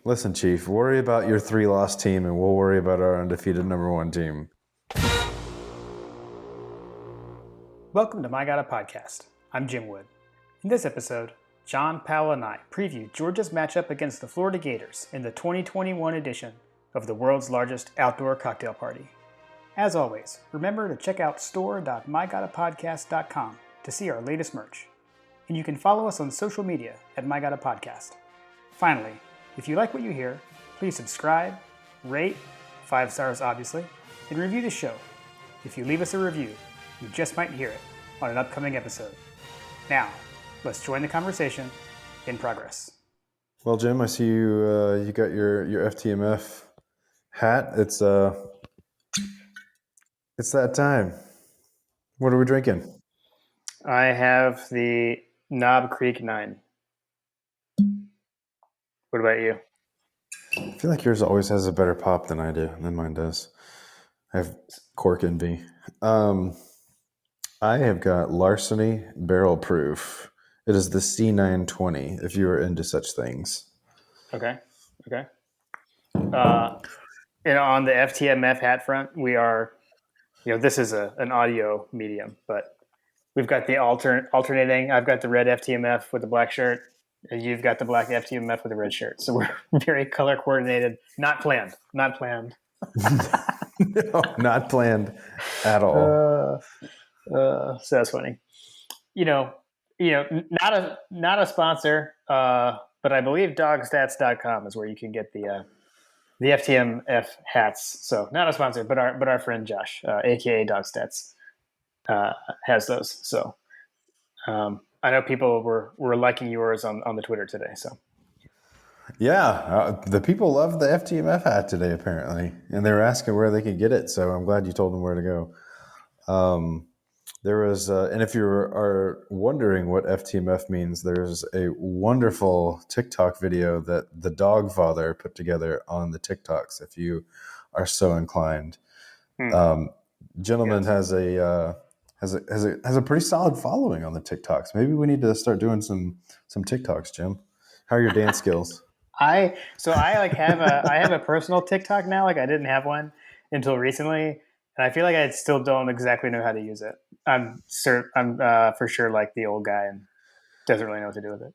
Listen, Chief, worry about your 3-loss team, and we'll worry about our undefeated #1 team. Welcome to My Gotta Podcast. I'm Jim Wood. In this episode, John Powell and I preview Georgia's matchup against the Florida Gators in the 2021 edition of the world's largest outdoor cocktail party. As always, remember to check out store.mygottapodcast.com to see our latest merch. And you can follow us on social media at My Gotta Podcast. Finally, if you like what you hear, please subscribe, rate, 5 stars obviously, and review the show. If you leave us a review, you just might hear it on an upcoming episode. Now, let's join the conversation in progress. Well, Jim, I see you got your FTMF hat. It's that time. What are we drinking? I have the Knob Creek 9. What about you? I feel like yours always has a better pop than mine does. I have cork envy. I have got Larceny Barrel Proof. It is the C920, if you are into such things. Okay. And on the FTMF hat front, we are, this is an audio medium, but we've got the alternating. I've got the red FTMF with the black shirt, and you've got the black FTMF with the red shirt. So we're very color coordinated. Not planned. No, not planned at all. So that's funny. Not a sponsor, but I believe dogstats.com is where you can get the FTMF hats. So not a sponsor, but our friend Josh, aka Dogstats, has those. So I know people were liking yours on the Twitter today. So yeah, the people love the FTMF hat today apparently, and they were asking where they could get it. So I'm glad you told them where to go. There was, and if you are wondering what FTMF means, there's a wonderful TikTok video that the Dog Father put together on the TikToks. If you are so inclined, gentleman has a pretty solid following on the TikToks. Maybe we need to start doing some TikToks, Jim. How are your dance skills? I have a personal TikTok now. Like I didn't have one until recently. And I feel like I still don't exactly know how to use it. I'm for sure like the old guy and doesn't really know what to do with it.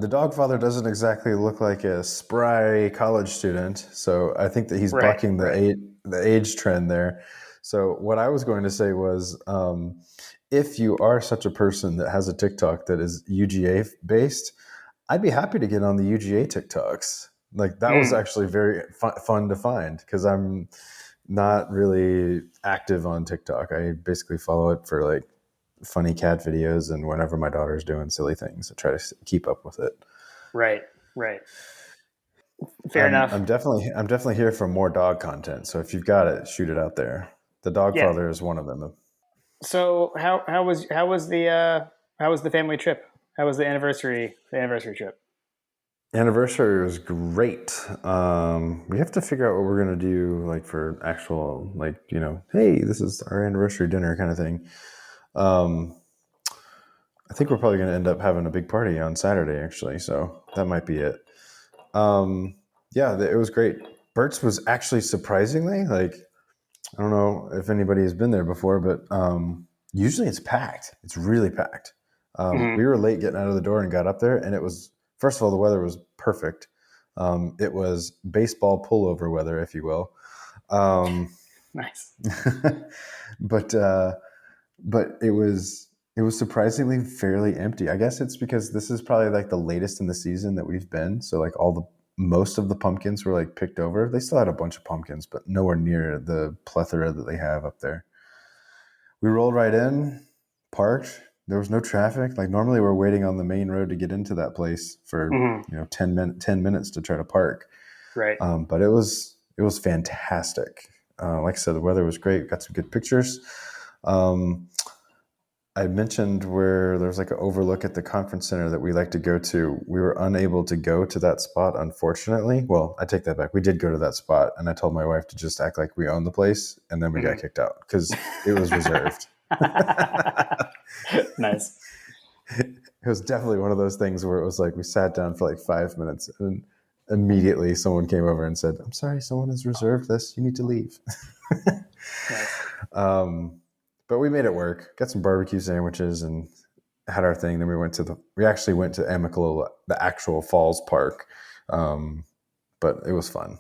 The Dog Father doesn't exactly look like a spry college student, so I think that he's bucking the age trend there. So what I was going to say was, if you are such a person that has a TikTok that is UGA based, I'd be happy to get on the UGA TikToks. Like that was actually very fun to find because I'm not really active on TikTok. I basically follow it for like funny cat videos and whenever my daughter's doing silly things, I try to keep up with it. Right. Fair enough. I'm definitely here for more dog content. So if you've got it, shoot it out there. The Dog Father is one of them. So how was the family trip? How was the anniversary trip? Anniversary was great. We have to figure out what we're going to do, like for actual, like, hey, this is our anniversary dinner kind of thing. I think we're probably going to end up having a big party on Saturday, actually. So that might be it. It was great. Burt's was actually surprisingly, like, I don't know if anybody has been there before, but usually it's packed. It's really packed. We were late getting out of the door and got up there, and it was, first of all, the weather was perfect. It was baseball pullover weather, if you will. Nice. But it was surprisingly fairly empty. I guess it's because this is probably like the latest in the season that we've been. So like most of the pumpkins were like picked over. They still had a bunch of pumpkins, but nowhere near the plethora that they have up there. We rolled right in, parked. There was no traffic. Like normally we're waiting on the main road to get into that place for 10 minutes to try to park. Right. But it was fantastic. Like I said, the weather was great. Got some good pictures. I mentioned where there's like an overlook at the conference center that we like to go to. We were unable to go to that spot, unfortunately. Well, I take that back. We did go to that spot, and I told my wife to just act like we own the place, and then we got kicked out because it was reserved. Nice. It was definitely one of those things where it was like we sat down for like 5 minutes and immediately someone came over and said, "I'm sorry, someone has reserved this. You need to leave." Nice. But we made it work. Got some barbecue sandwiches and had our thing. Then we actually went to Amicalola, the actual falls park. But it was fun.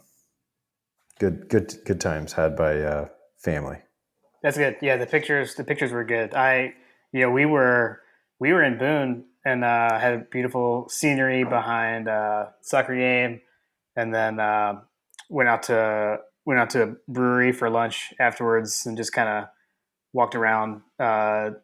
Good times had by family. That's good. Yeah, the pictures were good. We were in Boone and had beautiful scenery behind soccer game, and then went out to a brewery for lunch afterwards, and just kind of walked around kind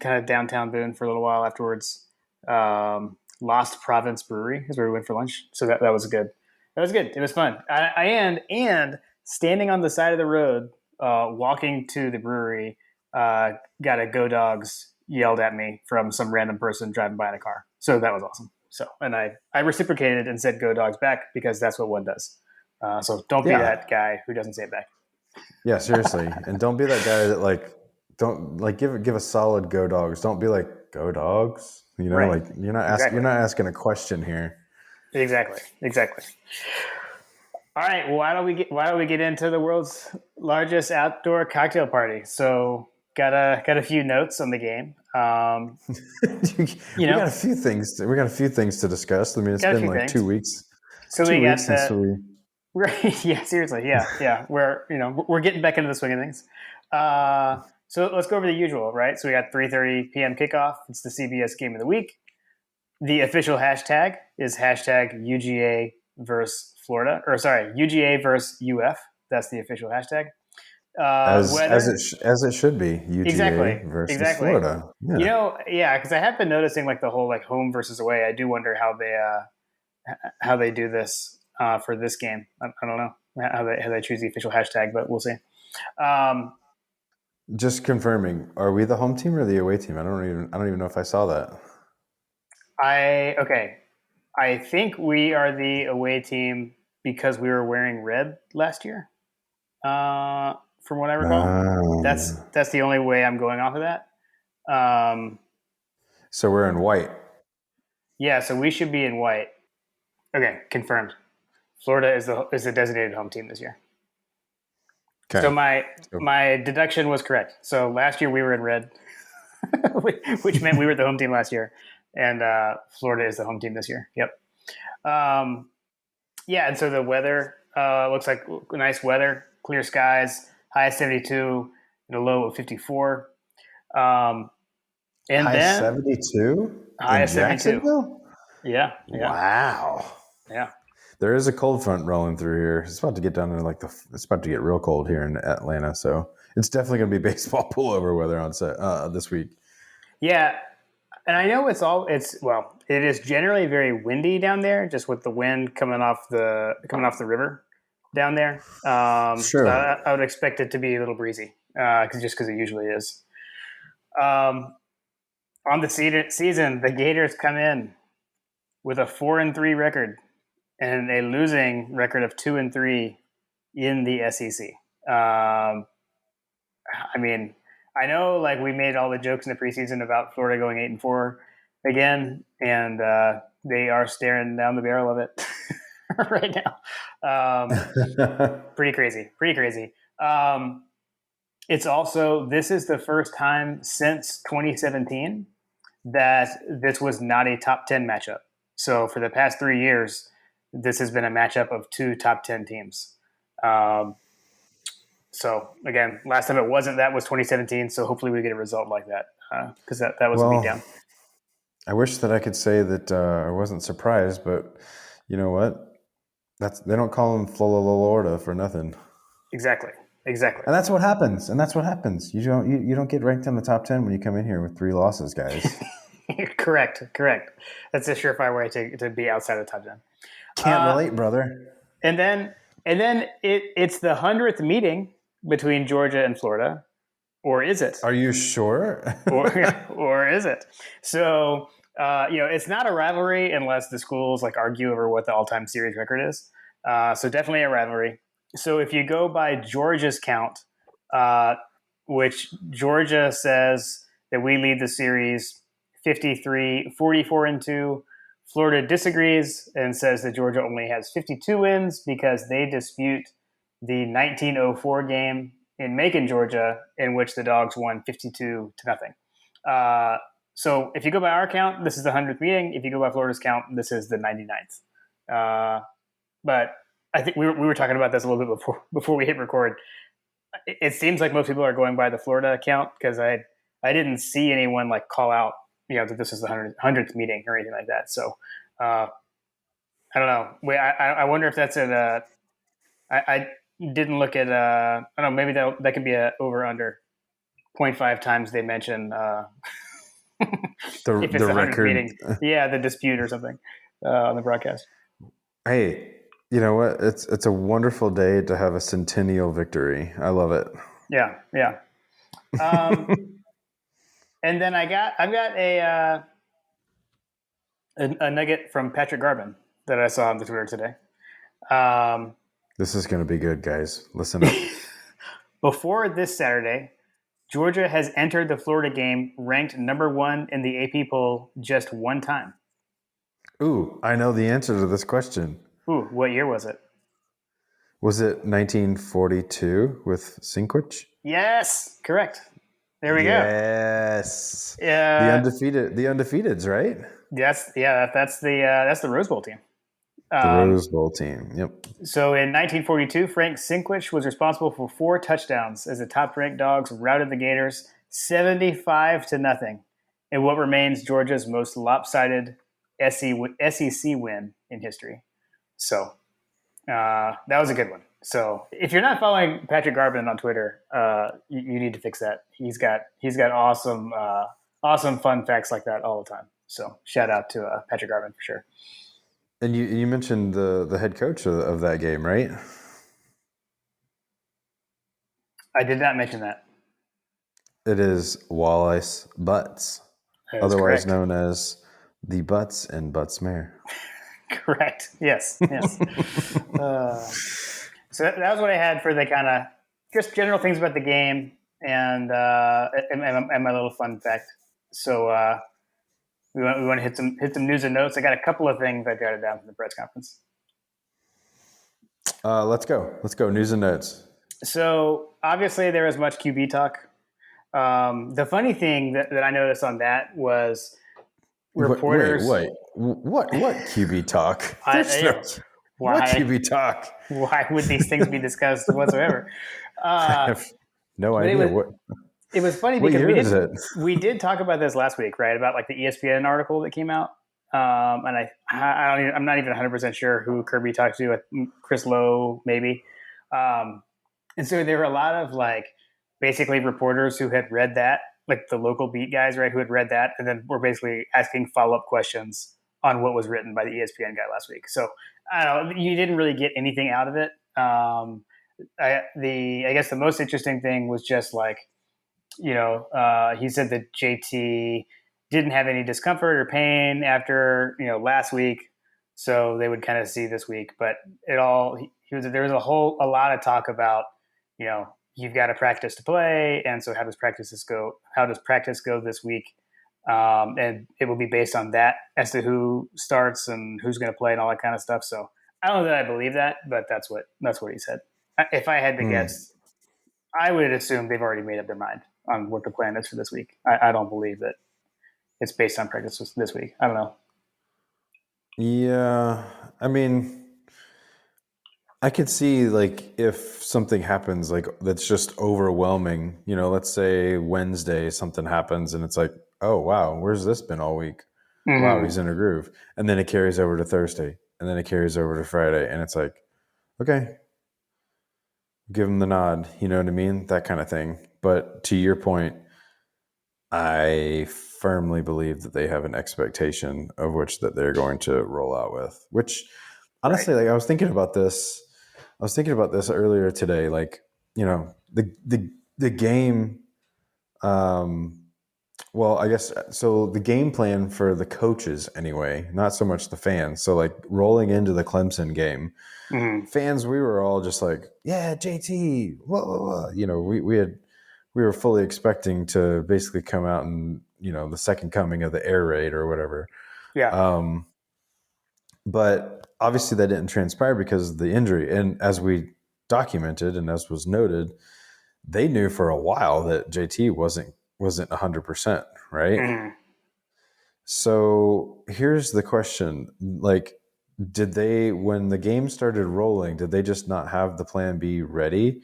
of downtown Boone for a little while afterwards. Lost Province Brewery is where we went for lunch, so that was good. That was good. It was fun. And standing on the side of the road, walking to the brewery, got a "Go Dogs" yelled at me from some random person driving by in a car. So that was awesome. So, and I reciprocated and said "Go Dogs" back because that's what one does. So don't be that guy who doesn't say it back. Yeah, seriously, and don't be that guy that like don't like give a solid "Go Dogs." Don't be like "Go Dogs." Right. Like you're not asking a question here. Exactly. All right. Well, why don't we get into the world's largest outdoor cocktail party? So got a few notes on the game. We got a few things. We got a few things to discuss. I mean, it's been like 2 weeks. So 2 we weeks got since we. Right. Yeah. Seriously. Yeah. We're getting back into the swing of things. So let's go over the usual, right? So we got 3:30 p.m. kickoff. It's the CBS game of the week. The official hashtag is hashtag UGA versus Florida, or sorry, UGA versus UF. That's the official hashtag. As it should be, UGA versus Florida. Yeah. Because I have been noticing like the whole like home versus away. I do wonder how they do this for this game. I don't know how they choose the official hashtag, but we'll see. Just confirming, are we the home team or the away team? I don't even know if I saw that. I think we are the away team because we were wearing red last year. From what I recall, that's the only way I'm going off of that. So we're in white. Yeah, so we should be in white. Okay, confirmed. Florida is the designated home team this year. Okay. So my deduction was correct. So last year we were in red, which meant we were the home team last year, and Florida is the home team this year. Yep. Yeah, and so the weather looks like nice weather, clear skies, high of 72 and a low of 54. And high then 72? High of 72. Yeah. Wow. Yeah. There is a cold front rolling through here. It's about to get down to it's about to get real cold here in Atlanta. So it's definitely going to be baseball pullover weather on this week. Yeah. And I know it is generally very windy down there, just with the wind coming off the river down there. Sure. So I would expect it to be a little breezy, because it usually is. On the season, the Gators come in with a 4-3 record and a losing record of 2-3 in the SEC. I mean, I know like we made all the jokes in the preseason about Florida going 8-4 again, and they are staring down the barrel of it right now. Pretty crazy. It's also, this is the first time since 2017 that this was not a top 10 matchup. So for the past 3 years, this has been a matchup of two top 10 teams. So again, last time it wasn't, that was 2017. So hopefully we get a result like that, because that was a beatdown. I wish that I could say that I wasn't surprised, but you know what? They don't call them Florida for nothing. Exactly. And that's what happens. You don't get ranked in the top 10 when you come in here with 3 losses, guys. Correct. That's a surefire way to be outside of the top 10. Can't relate, brother. And then it's the 100th meeting between Georgia and Florida, or is it? Are you sure? or is it? So it's not a rivalry unless the schools like argue over what the all-time series record is. So definitely a rivalry. So if you go by Georgia's count, which Georgia says that we lead the series 44-2. Florida disagrees and says that Georgia only has 52 wins because they dispute the 1904 game in Macon, Georgia, in which the Dogs won 52-0. So if you go by our count, this is the 100th meeting. If you go by Florida's count, this is the 99th. But I think we were talking about this a little bit before we hit record. It seems like most people are going by the Florida account because I didn't see anyone like call out, that this is the 100th meeting or anything like that. So I don't know. I wonder if that's I didn't look at. I don't know. Maybe that could be a over under 0.5 times they mention if it's the 100th meeting. Yeah, the dispute or something on the broadcast. Hey, you know what? It's a wonderful day to have a centennial victory. I love it. Yeah. And then I've got a nugget from Patrick Garvin that I saw on the Twitter today. This is going to be good, guys. Listen up. Before this Saturday, Georgia has entered the Florida game ranked number 1 in the AP poll just one time. Ooh, I know the answer to this question. Ooh, what year was it? Was it 1942 with Sinkwich? Yes, correct. There we go. Yes. Yeah. The undefeateds, right? That's the Rose Bowl team. The Rose Bowl team. Yep. So in 1942, Frank Sinkwich was responsible for 4 touchdowns as the top-ranked Dogs routed the Gators 75-0 in what remains Georgia's most lopsided SEC win in history. So that was a good one. So if you're not following Patrick Garvin on Twitter, you need to fix that. He's got awesome fun facts like that all the time. So shout out to Patrick Garvin for sure. And you mentioned the head coach of that game, right? I did not mention that. It is Wallace Butts, otherwise known as the Butts and Butts-Mehre. Correct. Yes. So that was what I had for the kind of just general things about the game and my little fun fact. So we want to hit some news and notes. I got a couple of things I jotted down from the press conference. Let's go. News and notes. So obviously there was much QB talk. The funny thing that I noticed on that was reporters. Wait. What QB talk? What QB talk? Why would these things be discussed whatsoever? I have no idea. It was funny because we did talk about this last week, right? About like the ESPN article that came out, and I'm not even 100% sure who Kirby talked to. Chris Lowe, maybe. And so there were a lot of like basically reporters who had read that, like the local beat guys, right, who had read that, and then were basically asking follow-up questions on what was written by the ESPN guy last week. So I don't know, you didn't really get anything out of it. I guess the most interesting thing was just like, he said that JT didn't have any discomfort or pain after, last week. So they would kind of see this week, but there was a lot of talk about, you've got to practice to play. And so how does practice go this week? And it will be based on that as to who starts and who's going to play and all that kind of stuff. So I don't know that I believe that, but that's what he said. If I had to guess, I would assume they've already made up their mind on what the plan is for this week. I don't believe that it's based on practice this week. I don't know. Yeah. I mean, I could see like if something happens like that's just overwhelming, let's say Wednesday something happens and it's like, oh wow, where's this been all week? Mm-hmm. Wow, he's in a groove. And then it carries over to Thursday and then it carries over to Friday and it's like, okay, give him the nod, you know what I mean? That kind of thing. But to your point, I firmly believe that they have an expectation of which that they're going to roll out with, which honestly, right. Like I was thinking about this earlier today, like, the game, well, I guess, so the game plan for the coaches anyway, not so much the fans. So like rolling into the Clemson game, fans, we were all just like, yeah, JT, whoa. We had we were fully expecting to basically come out and, the second coming of the air raid or whatever. Yeah. But obviously that didn't transpire because of the injury. And as we documented and as was noted, they knew for a while that JT wasn't 100%, right? Mm-hmm. So here's the question. Like, did they, when the game started rolling, did they just not have the plan B ready?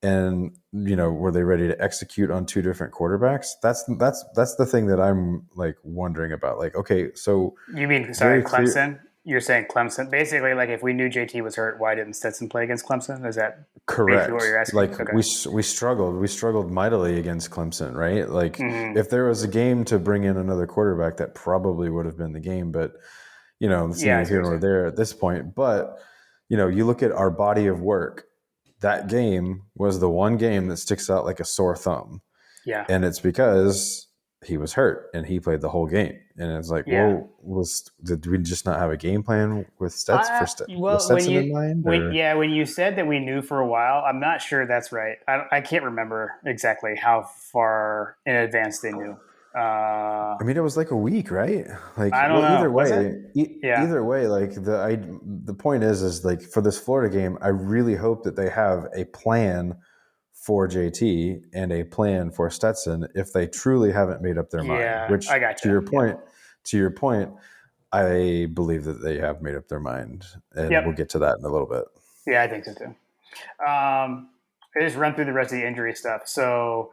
And, were they ready to execute on two different quarterbacks? That's the thing that I'm like wondering about. Like, okay, so You mean, sorry, very clear. Clemson? You're saying Clemson. Basically, like if we knew JT was hurt, why didn't Stetson play against Clemson? Is that basically what Correct. you're asking? Like Okay. we struggled mightily against Clemson, right? Like Mm-hmm. if there was a game to bring in another quarterback, that probably would have been the game. But it's Yeah, I neither see what here you're nor saying. there at this point. But you look at our body of work. That game was the one game that sticks out like a sore thumb, Yeah. and it's because he was hurt and he played the whole game. And it's like, Yeah. well, did we just not have a game plan with with Well, Stetson in mind, or? when you said that we knew for a while, I'm not sure that's right. I can't remember exactly how far in advance they knew. I mean, it was like a week, right? Like, I don't well, know. Was it? Yeah. either way, like the point is like for this Florida game, I really hope that they have a plan for JT and a plan for Stetson if they truly haven't made up their mind. Yeah. Which, I gotcha. Yeah. to your point, I believe that they have made up their mind, and we'll Yep. get to that in a little bit. Yeah, I think so too. I just run through the rest of the injury stuff. So,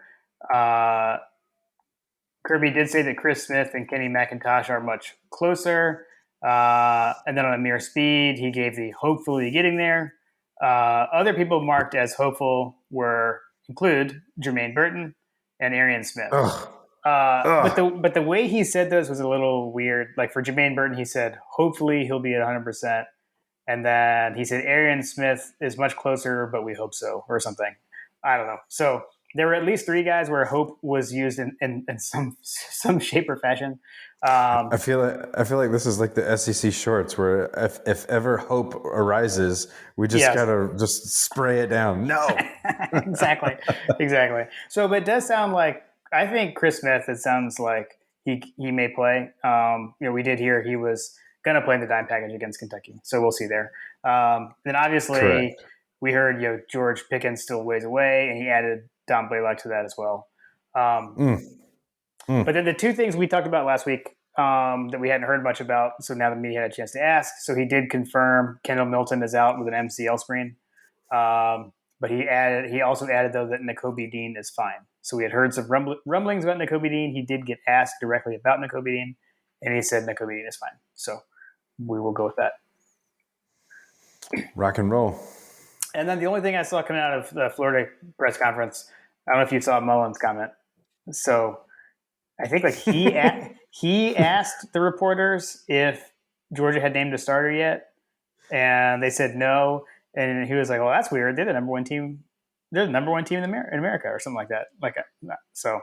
uh, Kirby did say that Chris Smith and Kenny McIntosh are much closer. And then on Amir Speed, he gave the hopefully getting there. Other people marked as hopeful include Jermaine Burton and Arian Smith. Ugh. But the way he said those was a little weird. Like for Jermaine Burton, he said hopefully he'll be at 100%, and then he said Arian Smith is much closer, but we hope so, or something. I don't know. So there were at least three guys where hope was used in some shape or fashion. I feel like this is like the SEC shorts where if ever hope arises, we just gotta just spray it down. No, exactly. So, but it does sound like I think Chris Smith. It sounds like he may play. We did hear he was going to play in the dime package against Kentucky, so we'll see there. Then obviously correct. We heard George Pickens still ways away, and he added Don Blaylock to that as well. But then the two things we talked about last week that we hadn't heard much about, so now the media had a chance to ask. So he did confirm Kendall Milton is out with an MCL sprain, but he also added though that Nakobe Dean is fine. So we had heard some rumblings about Nakobe Dean. He did get asked directly about Nakobe Dean, and he said Nakobe Dean is fine. So we will go with that. Rock and roll. And then the only thing I saw coming out of the Florida press conference, I don't know if you saw Mullen's comment. So I think like he asked the reporters if Georgia had named a starter yet, and they said no. And he was like, "Well, that's weird. They're the number one team. They're the number one team in America, or something like that." So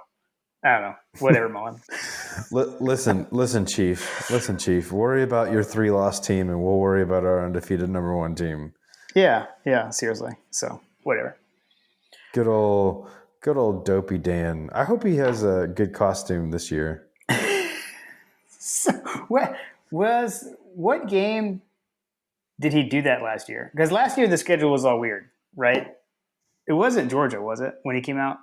I don't know. Whatever, Mullen. Listen, Chief. Worry about your 3-loss team, and we'll worry about our undefeated number one team. Yeah. Seriously. So whatever. Good old Dopey Dan. I hope he has a good costume this year. So what game did he do that last year? Because last year the schedule was all weird, right? It wasn't Georgia, was it, when he came out?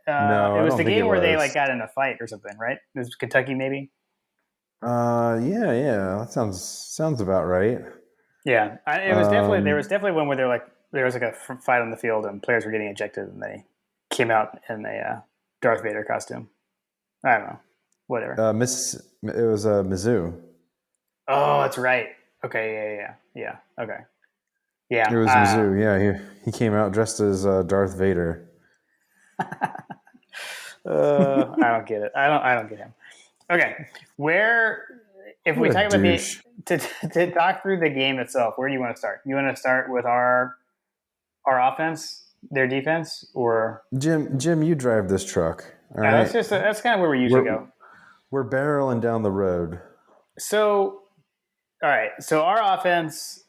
No, it was the game where they like got in a fight or something, right? It was Kentucky, maybe. Yeah. That sounds about right. Yeah, it was definitely there was definitely one where there was like a fight on the field and players were getting ejected and they came out in a Darth Vader costume. I don't know, whatever. It was Mizzou. Oh, that's right. Okay, yeah. Okay, yeah. It was Mizzou. Yeah, he came out dressed as Darth Vader. I don't get it. I don't get him. Okay, if we talk about to talk through the game itself, where do you want to start? You want to start with our offense, their defense, or Jim? You drive this truck. All right? That's kind of where we usually go. We're barreling down the road. So, all right. So our offense,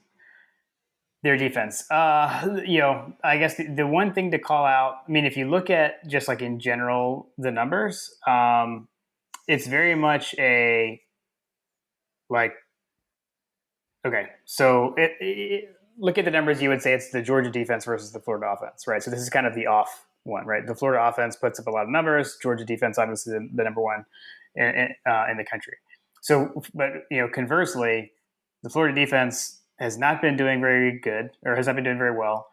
Their defense. I guess the one thing to call out, I mean, if you look at just like in general, the numbers, it's very much a like, okay, so look at the numbers, you would say it's the Georgia defense versus the Florida offense, right? So this is kind of the off one, right? The Florida offense puts up a lot of numbers. Georgia defense, obviously, the number one in the country. So, but conversely, the Florida defense has not been doing very good, or has not been doing very well.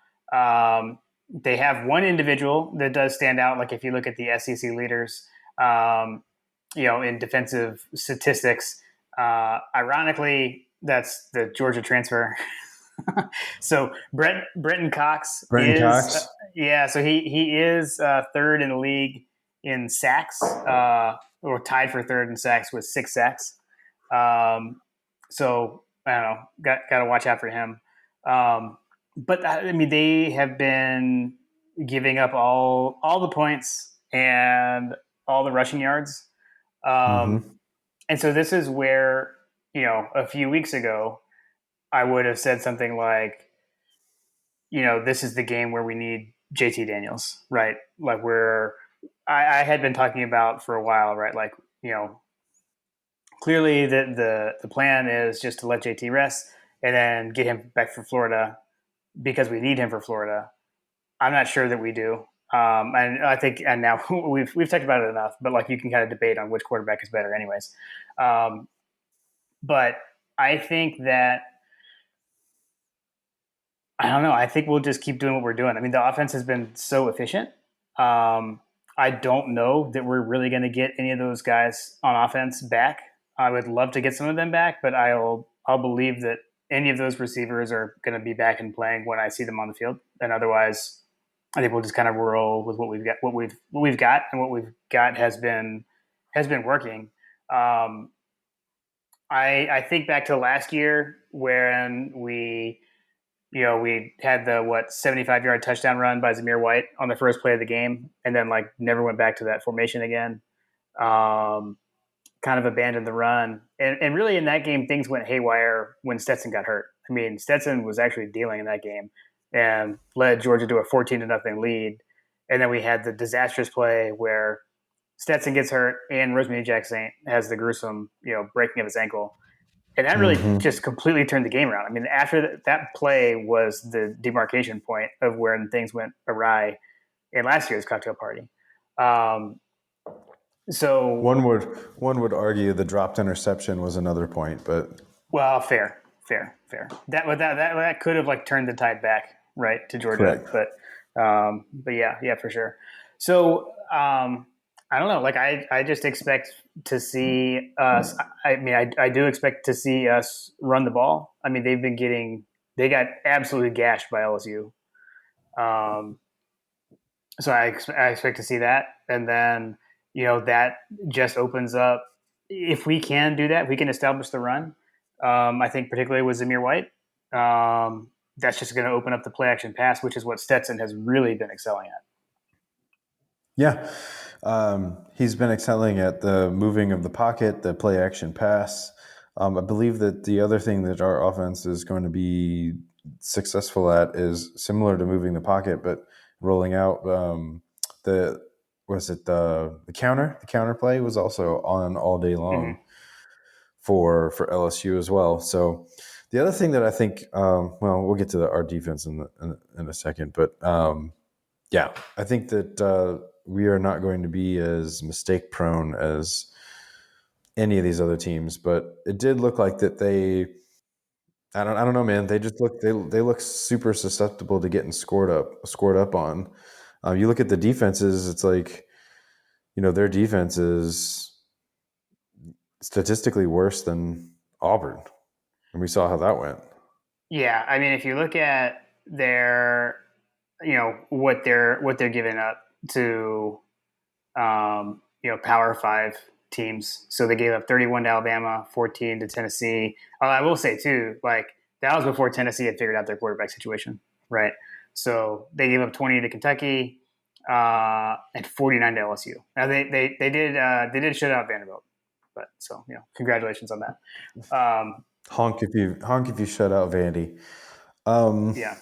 They have one individual that does stand out. Like if you look at the SEC leaders, in defensive statistics, ironically, that's the Georgia transfer. So Brenton Cox Brenton is Cox. so he is third in the league in sacks, or tied for third in sacks with 6 sacks. So I don't know, got to watch out for him. But I mean, they have been giving up all the points and all the rushing yards. Mm-hmm. And so this is where, a few weeks ago, I would have said something like, this is the game where we need JT Daniels, right? Like I had been talking about for a while, right? Like, clearly the plan is just to let JT rest and then get him back for Florida because we need him for Florida. I'm not sure that we do. And I think, and now we've talked about it enough, but like you can kind of debate on which quarterback is better anyways. But I think that, I don't know. I think we'll just keep doing what we're doing. I mean, the offense has been so efficient. I don't know that we're really going to get any of those guys on offense back. I would love to get some of them back, but I'll believe that any of those receivers are going to be back and playing when I see them on the field. And otherwise, I think we'll just kind of roll with what we've got. What we've got, and what we've got has been working. I think back to last year when we had the 75-yard touchdown run by Zamir White on the first play of the game, and then like never went back to that formation again. Kind of abandoned the run, and really in that game things went haywire when Stetson got hurt. I mean, Stetson was actually dealing in that game and led Georgia to a 14-0 lead, and then we had the disastrous play where Stetson gets hurt and Rosemary Jackson has the gruesome breaking of his ankle. And that really just completely turned the game around. I mean, after that play was the demarcation point of where things went awry in last year's cocktail party. So one would argue the dropped interception was another point, but fair. That could have like turned the tide back right to Georgia, correct. But yeah, for sure. So I don't know. Like I just expect to see us. I mean, I do expect to see us run the ball. I mean, they got absolutely gashed by LSU. So I expect to see that, and then that just opens up. If we can do that, we can establish the run. I think particularly with Zamir White, that's just going to open up the play action pass, which is what Stetson has really been excelling at. Yeah. He's been excelling at the moving of the pocket, the play action pass. I believe that the other thing that our offense is going to be successful at is similar to moving the pocket, but rolling out the counter. The counter play was also on all day long for LSU as well. So the other thing that I think, we'll get to our defense in a second, but yeah, I think that we are not going to be as mistake prone as any of these other teams, but it did look like that I don't know, man. They just look, they look super susceptible to getting scored up on. You look at the defenses, it's like, their defense is statistically worse than Auburn. And we saw how that went. Yeah. I mean, if you look at their, what they're giving up to, Power 5 teams. So they gave up 31 to Alabama, 14 to Tennessee. I will say too, like that was before Tennessee had figured out their quarterback situation, right? So they gave up 20 to Kentucky and 49 to LSU. Now they did shut out Vanderbilt, but so congratulations on that. Honk if you shut out Vandy. Um, Yeah.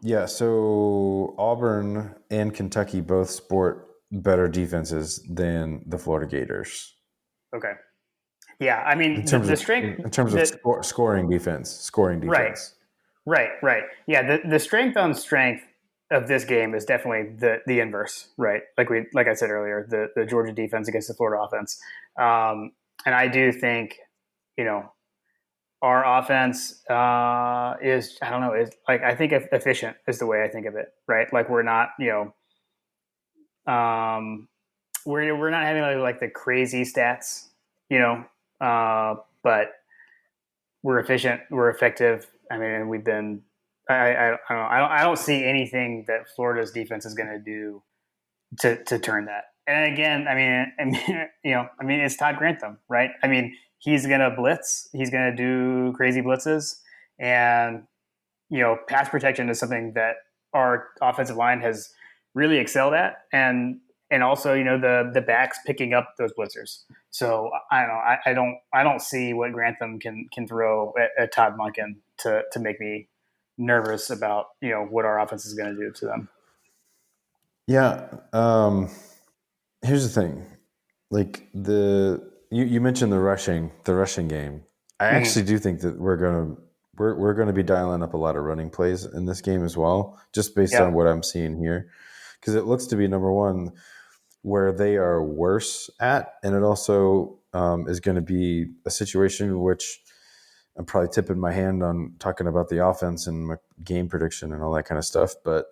yeah, so Auburn and Kentucky both sport better defenses than the Florida Gators Okay. Yeah. I mean, the strength in terms of that scoring right, defense. right. Yeah. The strength on strength of this game is definitely the inverse, right? Like I said earlier, the Georgia defense against the Florida offense. And I do think, you know, our offense is, I don't know, is like, I think efficient is the way I think of it, right? Like we're not, um, we're not having like the crazy stats, you know, but we're efficient, we're effective. I mean, we've been, I don't know, I don't see anything that Florida's defense is going to do to turn that. And again, I mean, it's Todd Grantham, right? I mean, he's going to blitz, he's going to do crazy blitzes, and pass protection is something that our offensive line has really excelled at, and also the backs picking up those blitzers. So I don't know. I don't see what Grantham can throw at Todd Monken to make me nervous about what our offense is going to do to them. Yeah. Here's the thing. Like you mentioned the rushing game. I Mm-hmm. actually do think that we're gonna be dialing up a lot of running plays in this game as well, just based on Yep. what I'm seeing here, because it looks to be number one where they are worse at, and it also is going to be a situation in which I'm probably tipping my hand on talking about the offense and my game prediction and all that kind of stuff, but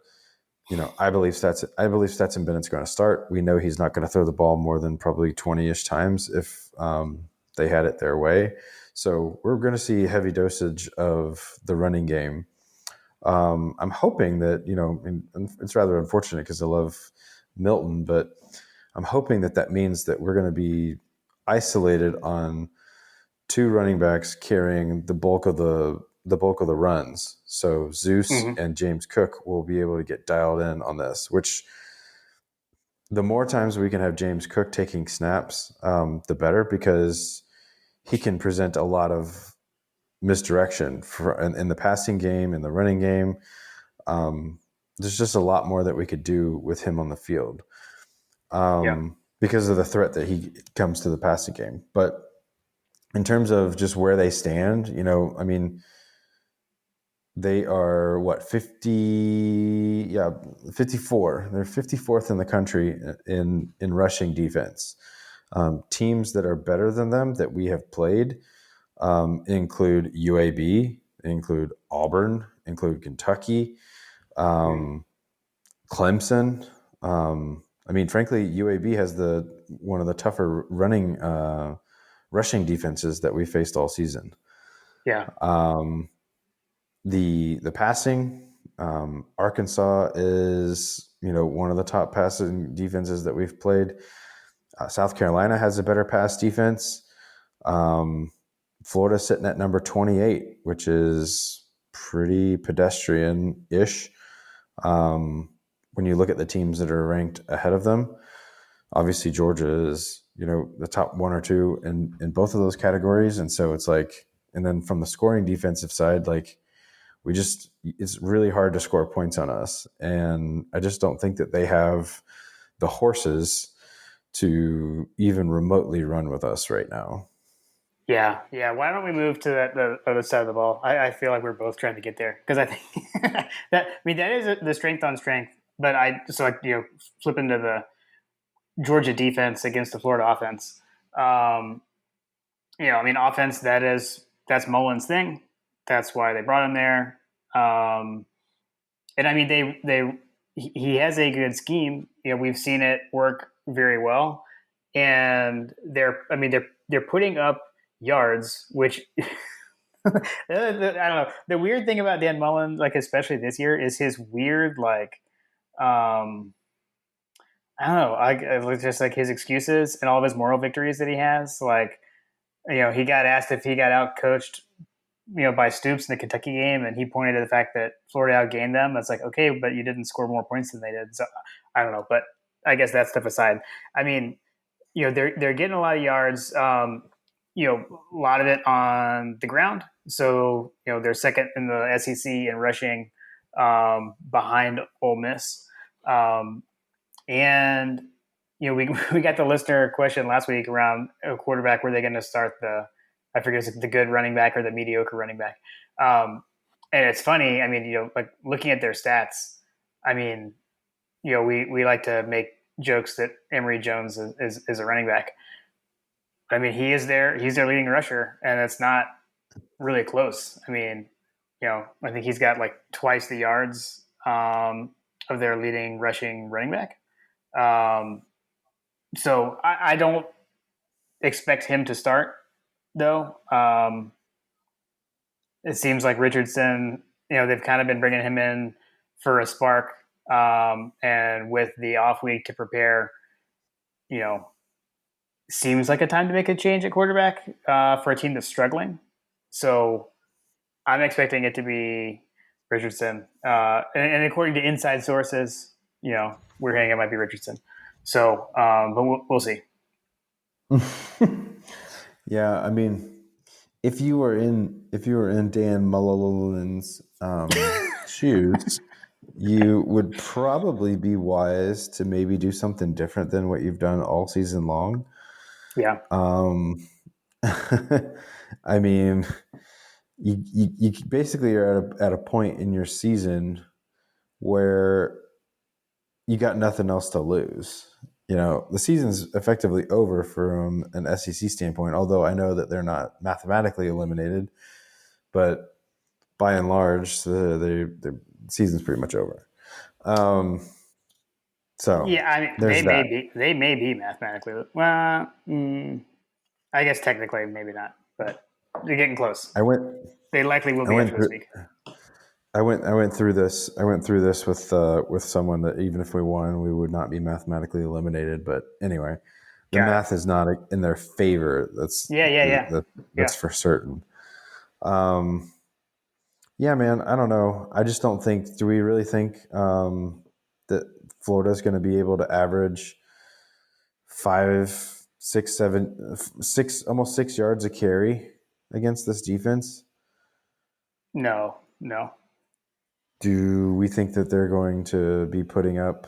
I believe Stetson Bennett's going to start. We know he's not going to throw the ball more than probably 20-ish times if they had it their way. So we're going to see heavy dosage of the running game. I'm hoping that, and it's rather unfortunate because I love Milton, but I'm hoping that means that we're going to be isolated on two running backs carrying the bulk of the runs. So Zeus Mm-hmm. and James Cook will be able to get dialed in on this, which the more times we can have James Cook taking snaps, the better, because he can present a lot of misdirection in the passing game, in the running game. There's just a lot more that we could do with him on the field Yep. because of the threat that he comes to the passing game. But in terms of just where they stand, I mean, they are what 50? Yeah, 54. They're 54th in the country in rushing defense. Teams that are better than them that we have played include UAB, include Auburn, include Kentucky, Mm-hmm. Clemson. I mean, frankly, UAB has the one of the tougher rushing defenses that we faced all season. Yeah. Um, the passing, Arkansas is one of the top passing defenses that we've played. South Carolina has a better pass defense. Um, Florida sitting at number 28, which is pretty pedestrian-ish. When you look at the teams that are ranked ahead of them, obviously Georgia is the top one or two in both of those categories, and so it's like, and then from the scoring defensive side, like it's really hard to score points on us, and I just don't think that they have the horses to even remotely run with us right now. Yeah, yeah. Why don't we move to the other side of the ball? I feel like we're both trying to get there because I think that, I mean, that is the strength on strength. But I just like flip into the Georgia defense against the Florida offense. Um, I mean, offense that's Mullen's thing. That's why they brought him there. Um, and I mean, he has a good scheme. We've seen it work very well, and they're putting up yards, which I don't know. The weird thing about Dan Mullen, like especially this year, is his weird um, I don't know, just like his excuses and all of his moral victories that he has. Like he got asked if he got out coached by Stoops in the Kentucky game, and he pointed to the fact that Florida outgained them. That's like, okay, but you didn't score more points than they did. So I don't know, but I guess that stuff aside, I mean, they're getting a lot of yards. A lot of it on the ground. So, they're second in the SEC in rushing, behind Ole Miss. Um, and, we, we got the listener question last week around a quarterback. Were they going to start I forget, the good running back or the mediocre running back? And it's funny. I mean, like looking at their stats, I mean, we like to make jokes that Emory Jones is a running back. I mean, he's their leading rusher, and it's not really close. I mean, I think he's got like twice the yards, of their leading rushing running back. So I don't expect him to start, though. It seems like Richardson, they've kind of been bringing him in for a spark, and with the off week to prepare, you know, seems like a time to make a change at quarterback, for a team that's struggling. So I'm expecting it to be Richardson. And according to inside sources, we're hearing it might be Richardson. So, but we'll see. Yeah, I mean, if you were in Dan Mullen's shoes, you would probably be wise to maybe do something different than what you've done all season long. Yeah. I mean, you basically are at a point in your season where you got nothing else to lose. The season's effectively over from an SEC standpoint, although I know that they're not mathematically eliminated, but by and large, their season's pretty much over. So yeah, I mean, they may be mathematically. Well, I guess technically maybe not, but they're getting close. They likely will be after this week. I went through this. with someone that even if we won, we would not be mathematically eliminated. But anyway, the math is not in their favor. That's That's for certain. Yeah, man. I don't know. I just don't think. Do we really think that Florida's going to be able to average 5, 6, 7, 6, almost 6 yards a carry against this defense? No. Do we think that they're going to be putting up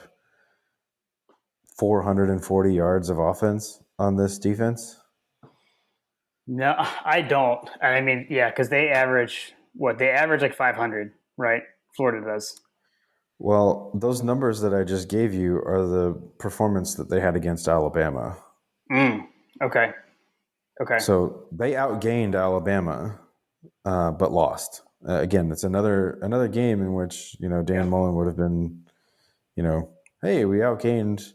440 yards of offense on this defense? No, I don't. I mean, yeah, because they average like 500, right? Florida does. Well, those numbers that I just gave you are the performance that they had against Alabama. Okay. So they outgained Alabama, but lost. Again, it's another game in which Dan Mullen would have been, hey, we outgained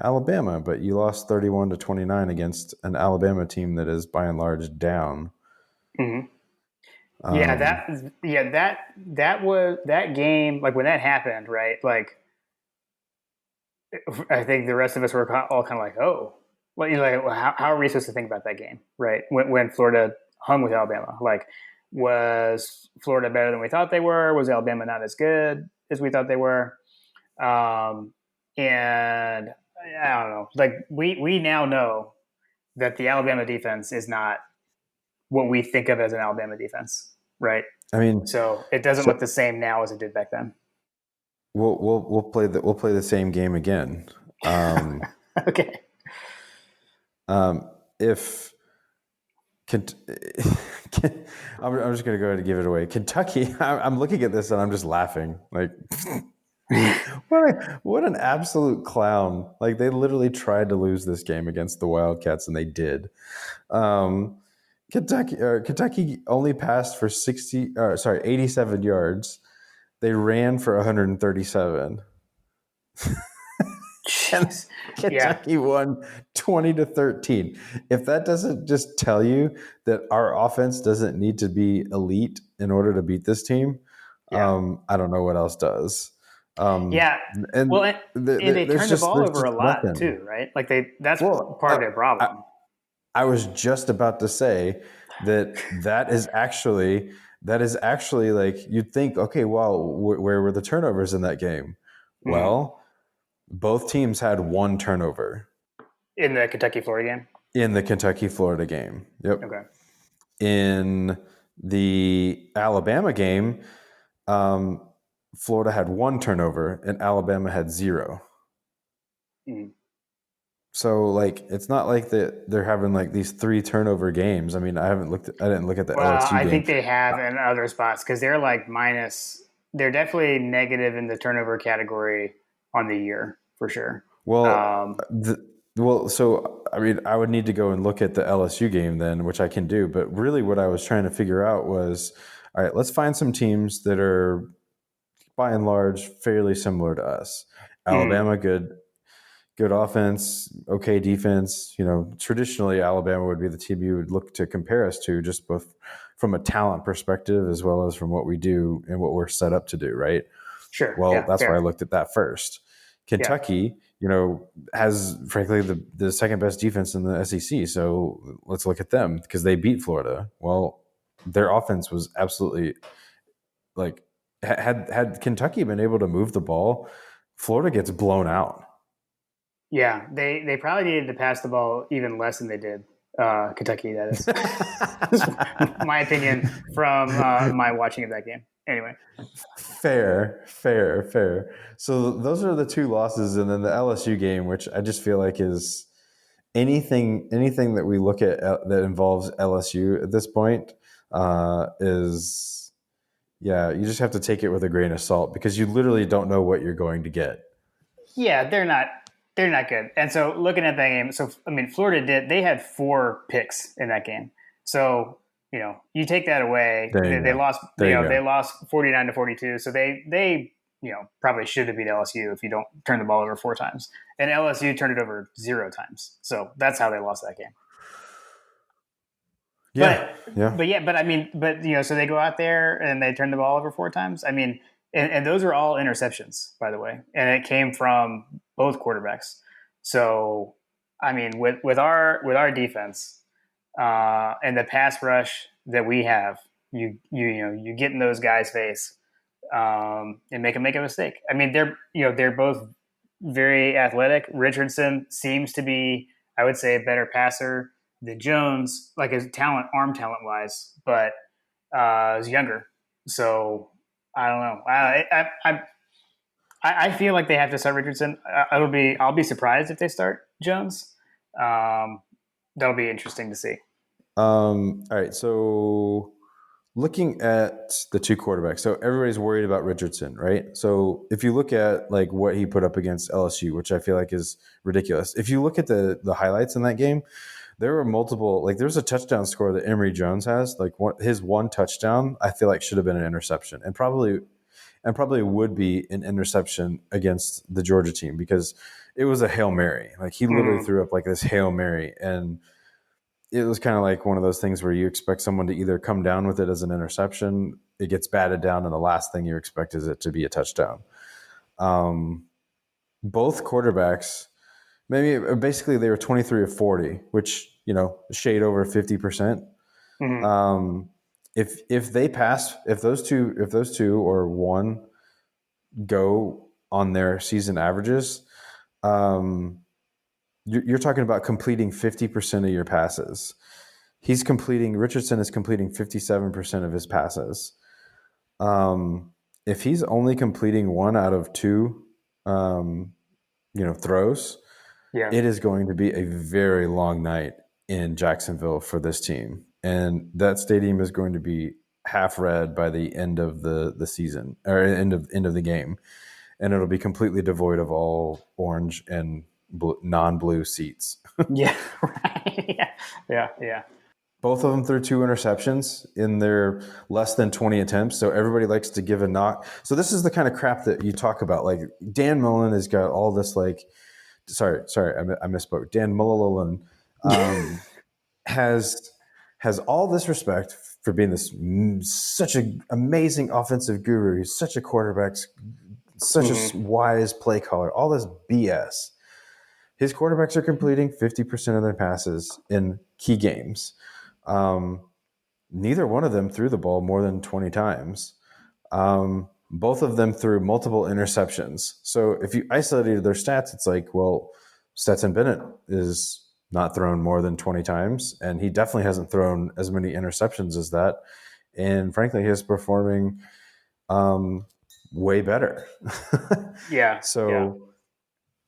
Alabama, but you lost 31-29 against an Alabama team that is by and large down. Mm-hmm. That was that game. Like when that happened, right? Like, I think the rest of us were all kind of like, oh, well, how are we supposed to think about that game, right? When Florida hung with Alabama, like, was Florida better than we thought they were? Was Alabama not as good as we thought they were? And I don't know. Like we now know that the Alabama defense is not what we think of as an Alabama defense, right? I mean, so it doesn't look the same now as it did back then. We'll play the same game again. Okay. If I'm just going to go ahead and give it away. Kentucky. I'm looking at this and I'm just laughing. Like, what an absolute clown! Like, they literally tried to lose this game against the Wildcats and they did. Kentucky only passed for 87 yards. They ran for 137. And Kentucky won 20-13. If that doesn't just tell you that our offense doesn't need to be elite in order to beat this team, I don't know what else does. And they turned the ball over a lot too, right? Like that's part of their problem. I was just about to say that is actually like, you'd think, okay, well, where were the turnovers in that game? Mm-hmm. Well, both teams had one turnover in the Kentucky-Florida game. In the Kentucky-Florida game, yep. Okay. In The Alabama game, Florida had 1 turnover and Alabama had 0. Mm. So like, it's not like they're having like these 3 turnover games. I mean, I didn't look at the Well, LSU I game. think they have in other spots because they're like minus. They're definitely negative in the turnover category on the year for sure. Well, so I mean, I would need to go and look at the LSU game then, which I can do. But really, what I was trying to figure out was, all right, let's find some teams that are, by and large, fairly similar to us. Mm, Alabama, good offense, okay defense. Traditionally, Alabama would be the team you would look to compare us to, just both from a talent perspective as well as from what we do and what we're set up to do, right? sure. Well, Yeah. that's why I Fair. looked at that first. Yeah. Kentucky, has frankly the second best defense in the SEC. So let's look at them because they beat Florida. Well, their offense was absolutely like, had Kentucky been able to move the ball, Florida gets blown out. Yeah. They probably needed to pass the ball even less than they did. Kentucky, that is. My opinion from my watching of that game. Anyway. Fair. So those are the 2 losses, and then the LSU game, which I just feel like is anything that we look at that involves LSU at this point is, yeah, you just have to take it with a grain of salt because you literally don't know what you're going to get. Yeah, they're not. They're not good. And so looking at that game, so I mean, Florida did. They had 4 picks in that game. So you take that away, There you they go. lost. There you They go. lost 49-42. So they probably should have beat LSU if you don't turn the ball over 4 times. And LSU turned it over 0 times. So that's how they lost that game. Yeah, But yeah. but I mean, so they go out there and they turn the ball over 4 times. I mean, and those are all interceptions, by the way, and it came from both quarterbacks. So I mean, with our defense and the pass rush that we have, you get in those guys' face and make a mistake. I mean, they're both very athletic. Richardson seems to be, I would say, a better passer than Jones, like his arm talent wise, but is younger. So I don't know. I feel like they have to start Richardson. I'll be surprised if they start Jones. Um, that'll be interesting to see. All right. So looking at the 2 quarterbacks, so everybody's worried about Richardson, right? So if you look at like what he put up against LSU, which I feel like is ridiculous. If you look at the highlights in that game, there were multiple, like there's a touchdown score that Emory Jones has, like his 1 touchdown, I feel like should have been an interception, and probably would be an interception against the Georgia team because it was a Hail Mary. Like he literally Mm, threw up like this Hail Mary, and it was kind of like one of those things where you expect someone to either come down with it as an interception, it gets batted down, and the last thing you expect is it to be a touchdown. Um, Both quarterbacks, maybe basically they were 23 of 40, which, shade over 50%. mm, Um, if they pass, if those two or one go on their season averages, um, you're talking about completing 50% of your passes. Richardson is completing 57% of his passes. If he's only completing 1 out of 2, throws, yeah. it is going to be a very long night in Jacksonville for this team. And that stadium is going to be half red by the end of the season, or end of the game. And it'll be completely devoid of all orange and non-blue seats. Yeah. Right. Yeah. Both of them threw 2 interceptions in their less than 20 attempts. So everybody likes to give a knock. So this is the kind of crap that you talk about. Like Dan Mullen has got all this sorry, I misspoke. Dan Mullen has all this respect for being such an amazing offensive guru. He's such a quarterback, such a Mm-hmm. wise play caller. All this BS. His quarterbacks are completing 50% of their passes in key games. Neither one of them threw the ball more than 20 times. Both of them threw multiple interceptions. So if you isolated their stats, it's like, well, Stetson Bennett is not thrown more than 20 times, and he definitely hasn't thrown as many interceptions as that. and frankly, he's performing way better. Yeah. So,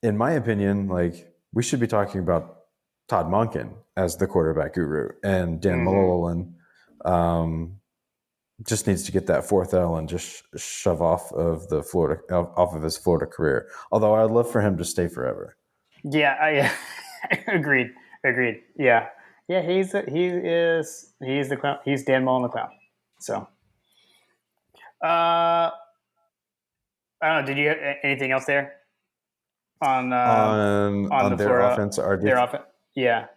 in my opinion, like we should be talking about Todd Monken as the quarterback guru, and Dan Mullen just needs to get that fourth L and just shove off of his Florida career. Although I'd love for him to stay forever. Yeah, I agreed. Yeah, he's the clown. He's Dan Mullen the clown. So, I don't know. Did you have anything else there on On the their Florida offense, our their defense. offense? Yeah.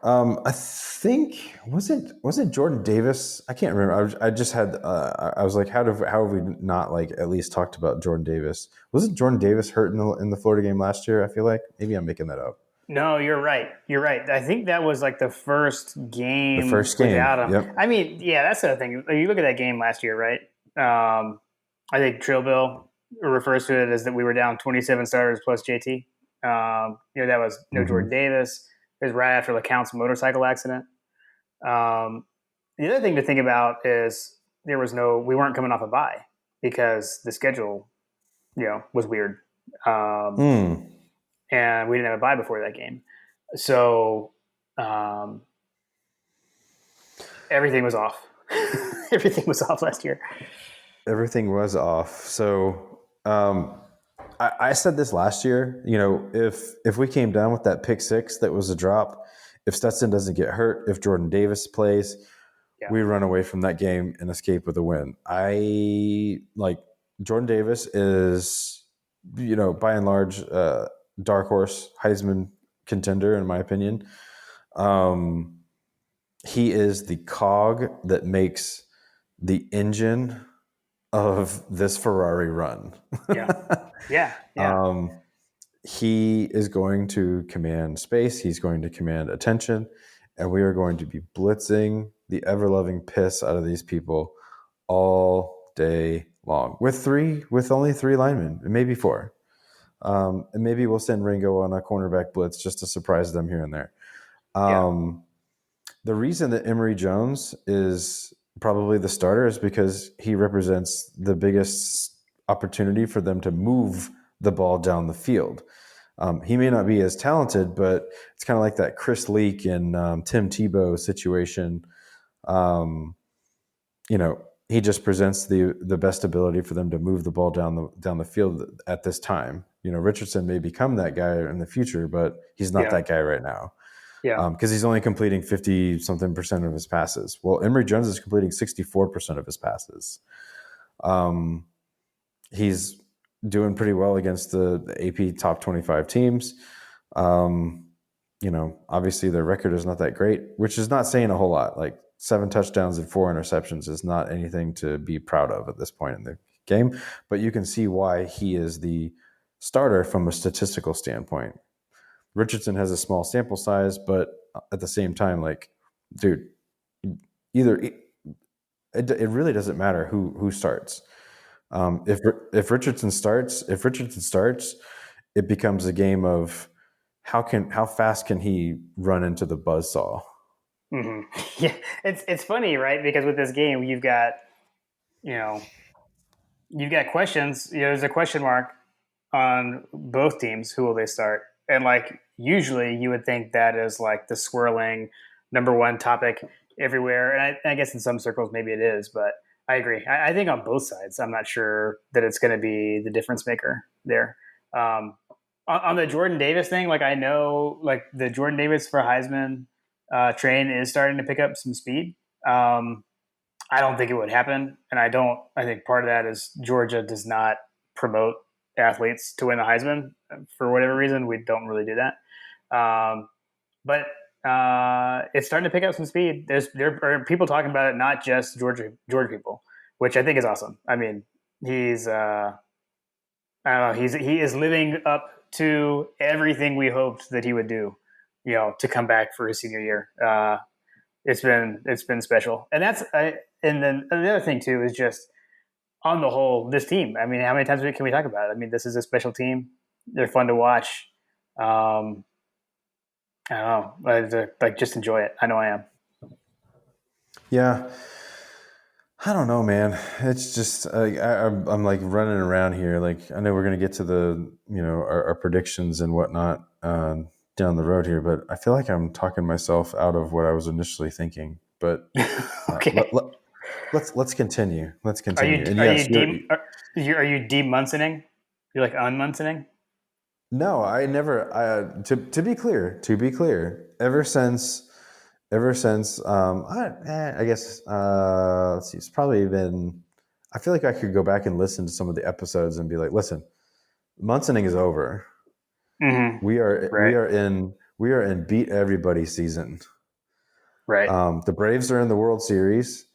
I think was it Jordan Davis? I can't remember. I just had I was like, how have we not like at least talked about Jordan Davis? Wasn't Jordan Davis hurt in the Florida game last year? I feel like maybe I'm making that up. No, you're right. I think that was like the first The game first game. without him. Yep. I mean, yeah, that's the thing. You look at that game last year, right? I think Trillbill refers to it as that we were down 27 starters plus JT. That was no Jordan Davis. It was right after LeCount's motorcycle accident. The other thing to think about is we weren't coming off a bye because the schedule, was weird. And we didn't have a bye before that game. So everything was off. Everything was off last year. Everything was off. So I said this last year. If we came down with that pick six that was a drop, if Stetson doesn't get hurt, if Jordan Davis plays, we run away from that game and escape with a win. Jordan Davis is, by and large, dark horse Heisman contender in my opinion. He is the cog that makes the engine of this Ferrari run. Yeah. He is going to command space. He's going to command attention, and we are going to be blitzing the ever-loving piss out of these people all day long with only three linemen, maybe four. And maybe we'll send Ringo on a cornerback blitz just to surprise them here and there. The reason that Emory Jones is probably the starter is because he represents the biggest opportunity for them to move the ball down the field. He may not be as talented, but it's kind of like that Chris Leak and Tim Tebow situation. He just presents the best ability for them to move the ball down the field at this time. Richardson may become that guy in the future, but he's not that guy right now. Because he's only completing 50-something% of his passes. Well, Emory Jones is completing 64% of his passes. He's doing pretty well against the AP top 25 teams. Obviously their record is not that great, which is not saying a whole lot. Like 7 touchdowns and 4 interceptions is not anything to be proud of at this point in the game. But you can see why he is the starter from a statistical standpoint. Richardson has a small sample size, but at the same time, like, dude, it really doesn't matter who starts. If Richardson starts, it becomes a game of how fast can he run into the buzzsaw. Mm-hmm. Yeah, it's funny, right? Because with this game, you've got questions. There's a question mark on both teams. Who will they start? And like usually, you would think that is like the swirling number one topic everywhere. And I guess in some circles, maybe it is, but I agree. I think on both sides, I'm not sure that it's going to be the difference maker there. On the Jordan Davis thing, like I know, like the Jordan Davis for Heisman train is starting to pick up some speed. I don't think it would happen, and I think part of that is Georgia does not promote athletes to win the Heisman for whatever reason. We don't really do that, but it's starting to pick up some speed. There are people talking about it, not just Georgia people, which I think is awesome. I mean, he's I don't know, he is living up to everything we hoped that he would do, to come back for his senior year. It's been special, and and then the other thing too is just on the whole, this team. I mean, how many times can we talk about it? I mean, this is a special team. They're fun to watch. I don't know, like just enjoy it. I know I am. Yeah, I don't know, man. It's just I'm like running around here. Like I know we're gonna get to the our predictions and whatnot down the road here, but I feel like I'm talking myself out of what I was initially thinking. But uh, Okay. let's continue. Let's Are continue. you And are yes, you de are you de-Munsoning? You're like unmunsoning? no, I never. To be clear, ever since I guess let's see, it's probably been. I feel like I could go back and listen to some of the episodes and be like, listen, Munsoning is over. Mm-hmm. We are we Right. are in we are in beat everybody season. Right. The Braves are in the World Series.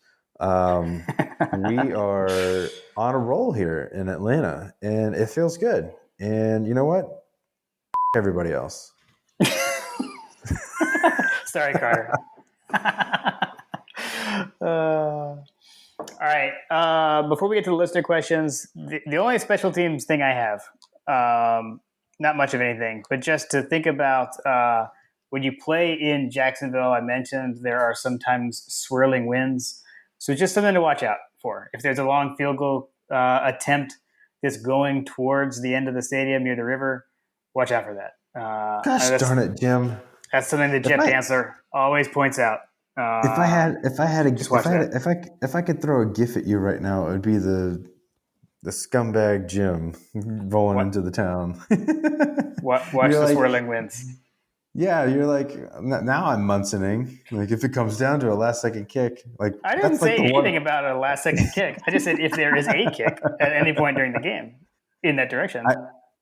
We are on a roll here in Atlanta, and it feels good. And you know what? Everybody else. Sorry, Carter. All right. Before we get to the listener questions, the only special teams thing I have, not much of anything, but just to think about when you play in Jacksonville, I mentioned there are sometimes swirling winds. So just something to watch out for. If there's a long field goal attempt that's going towards the end of the stadium near the river, watch out for that. Gosh darn it, Jim! That's something that If Jeff I Dancer always points out. if I had if I had a Just watch that. if I could throw a GIF at you right now, it would be the scumbag Jim rolling What? into the town. Watch You're the like, swirling winds. yeah, you're like, now I'm Munsoning. Like, if it comes down to a last second kick, like I didn't that's like say the one. anything about a last second kick. I just said if there is a kick at any point during the game in that I direction,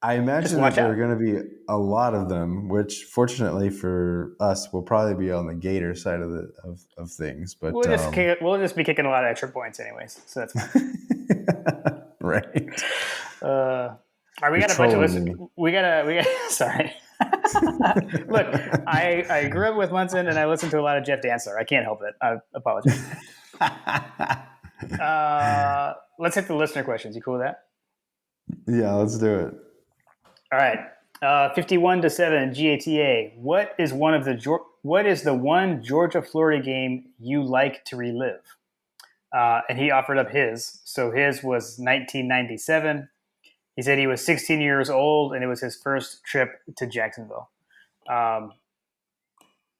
I just imagine that watch there are out. going to be a lot of them, which fortunately for us will probably be on the Gator side of things. But We'll just be kicking a lot of extra points anyways, so that's fine. right, All right, we you're got a bunch of trolling listeners. me. We got sorry. Look, I grew up with Munson and I listened to a lot of Jeff Dancer. I can't help it. I apologize. Let's hit the listener questions. You cool with that? Yeah, let's do it. All right. 51-7 GATA. What is the one Georgia Florida game you like to relive? And he offered up his. So his was 1997. He said he was 16 years old and it was his first trip to Jacksonville. Um,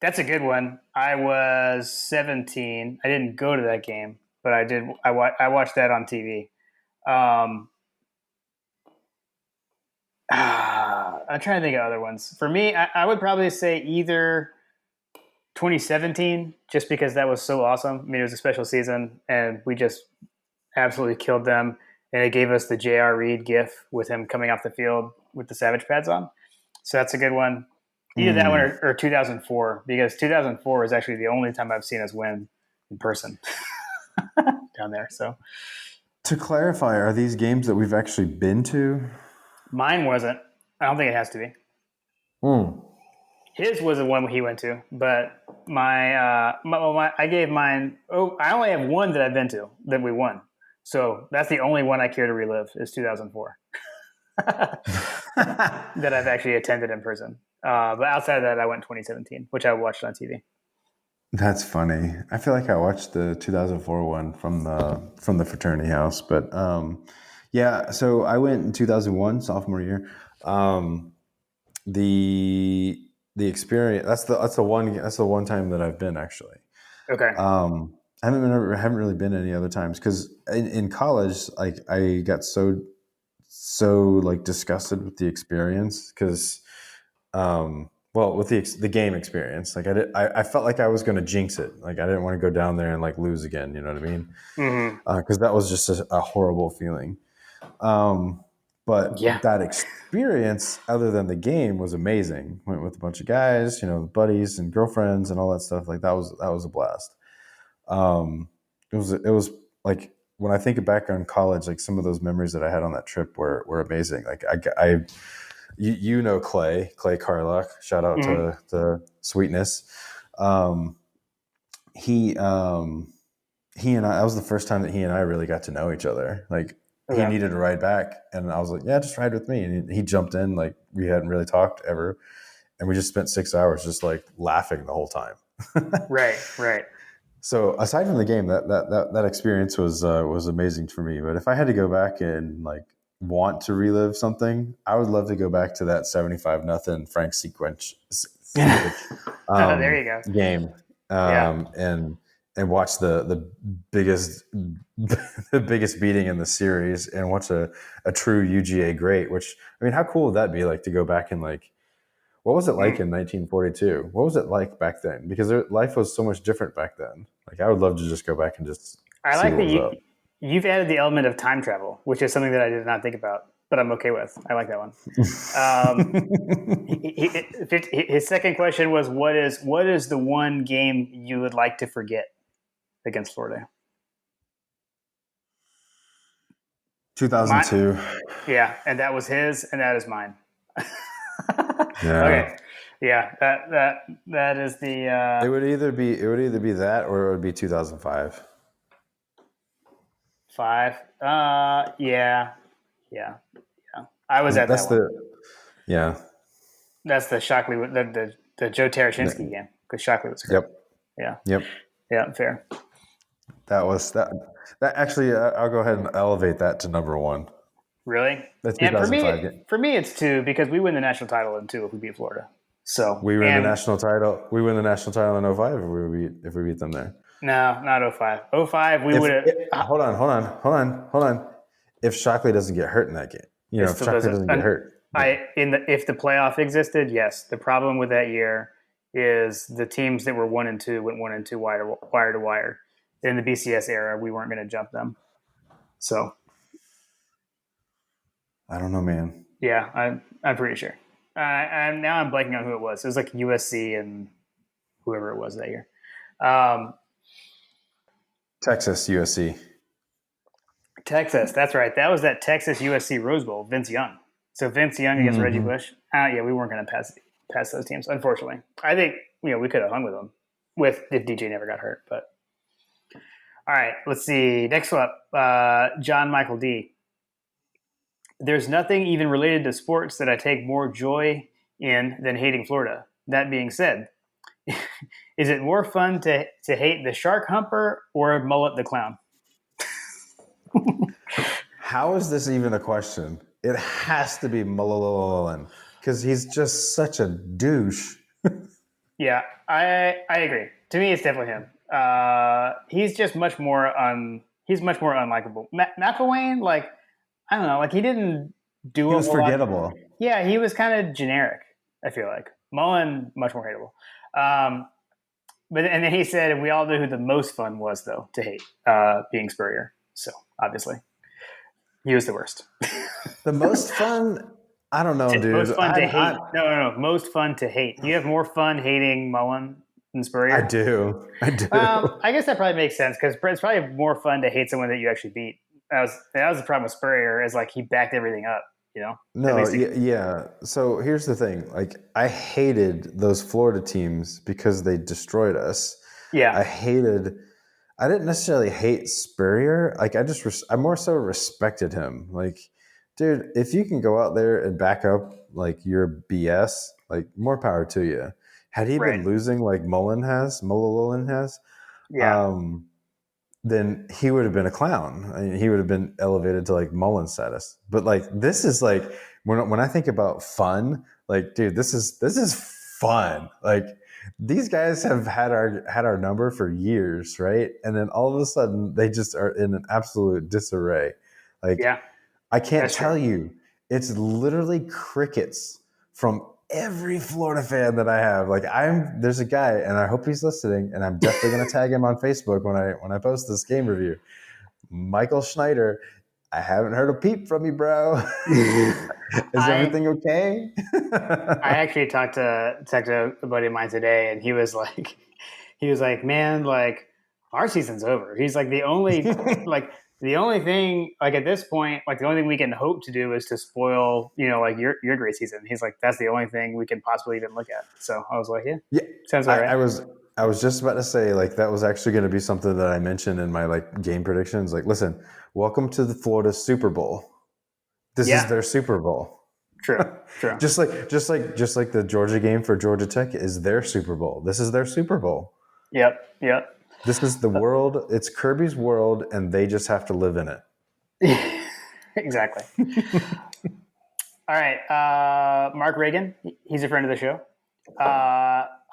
that's a good one. I was 17. I didn't go to that game, but I did. I watched that on TV. I'm trying to think of other ones. For me, I would probably say either 2017, just because that was so awesome. I mean, it was a special season, and we just absolutely killed them. And it gave us the J.R. Reed gif with him coming off the field with the Savage pads on. So that's a good one. Either that one Mm. or 2004, because 2004 is actually the only time I've seen us win in person down there. So To clarify, are these games that we've actually been to? mine wasn't. I don't think it has to be. Mm. His was the one he went to, but I gave mine. Oh, I only have one that I've been to that we won. So that's the only one I care to relive is 2004 that I've actually attended in person. But outside of that, I went 2017, which I watched on TV. That's funny. I feel like I watched the 2004 one from the fraternity house, but yeah. So I went in 2001, sophomore year. The experience that's the one time that I've been actually. Okay. I haven't really been any other times because in college, like I got so like disgusted with the experience because well, with the game experience, like I felt like I was going to jinx it. Like I didn't want to go down there and like lose again. You know what I mean? Mm-hmm. Because that was just a horrible feeling. But Yeah. that experience, other than the game, was amazing. Went with a bunch of guys, buddies and girlfriends and all that stuff. Like that was a blast. It was like when I think back on college, like some of those memories that I had on that trip were amazing. Like Clay Carlock. Shout out Mm-hmm. to the Sweetness. Um, he he and I. That was the first time that he and I really got to know each other. Like he Okay. needed a ride back, and I was like, "Yeah, just ride with me." And he jumped in. Like we hadn't really talked ever, and we just spent 6 hours just like laughing the whole time. Right. Right. So aside from the game, that experience was amazing for me. But if I had to go back and like want to relive something, I would love to go back to that 75-0 Frank Sequich There you go. game, Yeah. And watch the biggest the biggest beating in the series, and watch a true UGA great. Which, I mean, how cool would that be? Like to go back and like, what was it like in 1942? What was it like back then? Because life was so much different back then. Like, I would love to just go back and just I see like what that was up. you've added the element of time travel, which is something that I did not think about, but I'm okay with. I like that one. His second question was, what is the one game you would like to forget against Florida? 2002. Yeah, and that was his, and that is mine. Yeah. Okay. Yeah, that is the. It would either be that, or it would be 2005. 5. Yeah. I was at That's that one. Yeah. That's the Shockley, the Joe Tereshinski game, because Shockley was hurt. Yep. Yeah. Yep. Yeah. Fair. That was that. That actually, I'll go ahead and elevate that to number one. Really? The And 2005 game. for me, it's 2 because we win the national title in 2 if we beat Florida. So We win the national title. We win the national title in 05 if we beat them there. No, not 05. 05, we would have. Hold on. If Shockley doesn't get hurt in that game, if Shockley doesn't get hurt. If the playoff existed, yes. The problem with that year is the teams that were 1 and 2 went 1 and 2 wire to wire. In the BCS era, we weren't going to jump them. So I don't know, man. Yeah, I'm pretty sure. I'm blanking on who it was. It was like USC and whoever it was that year. Texas, USC. Texas, that's right. That was that Texas USC Rose Bowl. Vince Young. So Vince Young against Reggie Bush. Yeah, we weren't going to pass those teams, unfortunately. I think we could have hung with them if DJ never got hurt. But all right, let's see. Next up, John Michael D. There's nothing even related to sports that I take more joy in than hating Florida. That being said, is it more fun to hate the shark humper or Mullet the clown? How is this even a question? It has to be Mullen, because he's just such a douche. Yeah, I agree. To me, it's definitely him. He's just much more unlikable. McElwain, like, I don't know, like he didn't do. He was forgettable. Yeah, he was kind of generic. I feel like Mullen much more hateable. And then he said, we all knew who the most fun was though to hate, being Spurrier. So obviously, he was the worst. The most fun. I don't know, dude. Most fun to hate. No. Most fun to hate. You have more fun hating Mullen than Spurrier? I do. I guess that probably makes sense because it's probably more fun to hate someone that you actually beat. That was the problem with Spurrier, is like he backed everything up, No, yeah. So here's the thing. Like, I hated those Florida teams because they destroyed us. Yeah. I didn't necessarily hate Spurrier. Like, I more so respected him. Like, dude, if you can go out there and back up like your BS, like, more power to you. Had he been losing like Mullen has, yeah, then he would have been a clown. I mean, he would have been elevated to like Mullen status. But like, this is like, when I think about fun, like, dude, this is fun. Like, these guys have had our number for years, right? And then all of a sudden they just are in an absolute disarray. Like, yeah, I can't tell you, it's literally crickets from every Florida fan that I have. Like, there's a guy, and I hope he's listening, and I'm definitely going to tag him on Facebook when I post this game review. Michael Schneider, I haven't heard a peep from you, bro. Is everything okay? I actually talked to a buddy of mine today, and he was like, man, like, our season's over. He's like, the only thing, like, at this point, like, the only thing we can hope to do is to spoil, like, your great season. He's like, that's the only thing we can possibly even look at. So I was like, yeah, sounds all right. I was just about to say, like, that was actually going to be something that I mentioned in my like game predictions. Like, listen, welcome to the Florida Super Bowl. This is their Super Bowl. True. just like the Georgia game for Georgia Tech is their Super Bowl. This is their Super Bowl. Yep. This is the world. It's Kirby's world, and they just have to live in it. Exactly. All right. Mark Reagan, he's a friend of the show.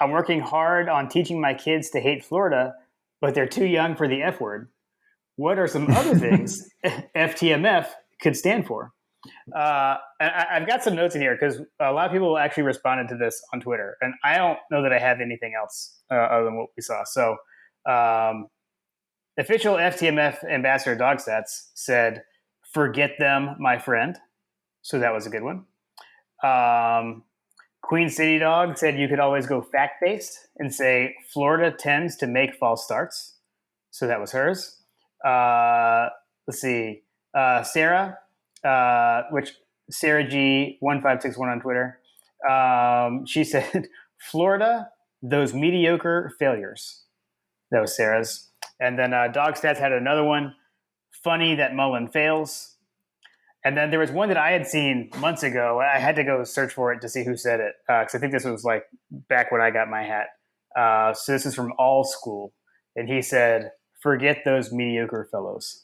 I'm working hard on teaching my kids to hate Florida, but they're too young for the F word. What are some other things FTMF could stand for? I've got some notes in here because a lot of people actually responded to this on Twitter, and I don't know that I have anything else other than what we saw. So, official FTMF ambassador Dogstats said, "Forget them, my friend." So that was a good one. Queen City Dog said you could always go fact-based and say Florida tends to make false starts. So that was hers. Let's see. Sarah, which Sarah G1561 on Twitter, she said, Florida, those mediocre failures. That was Sarah's. And then Dog Stats had another one, funny that Mullen fails. And then there was one that I had seen months ago. I had to go search for it to see who said it, because I think this was like back when I got my hat. So this is from All School. And he said, forget those mediocre fellows.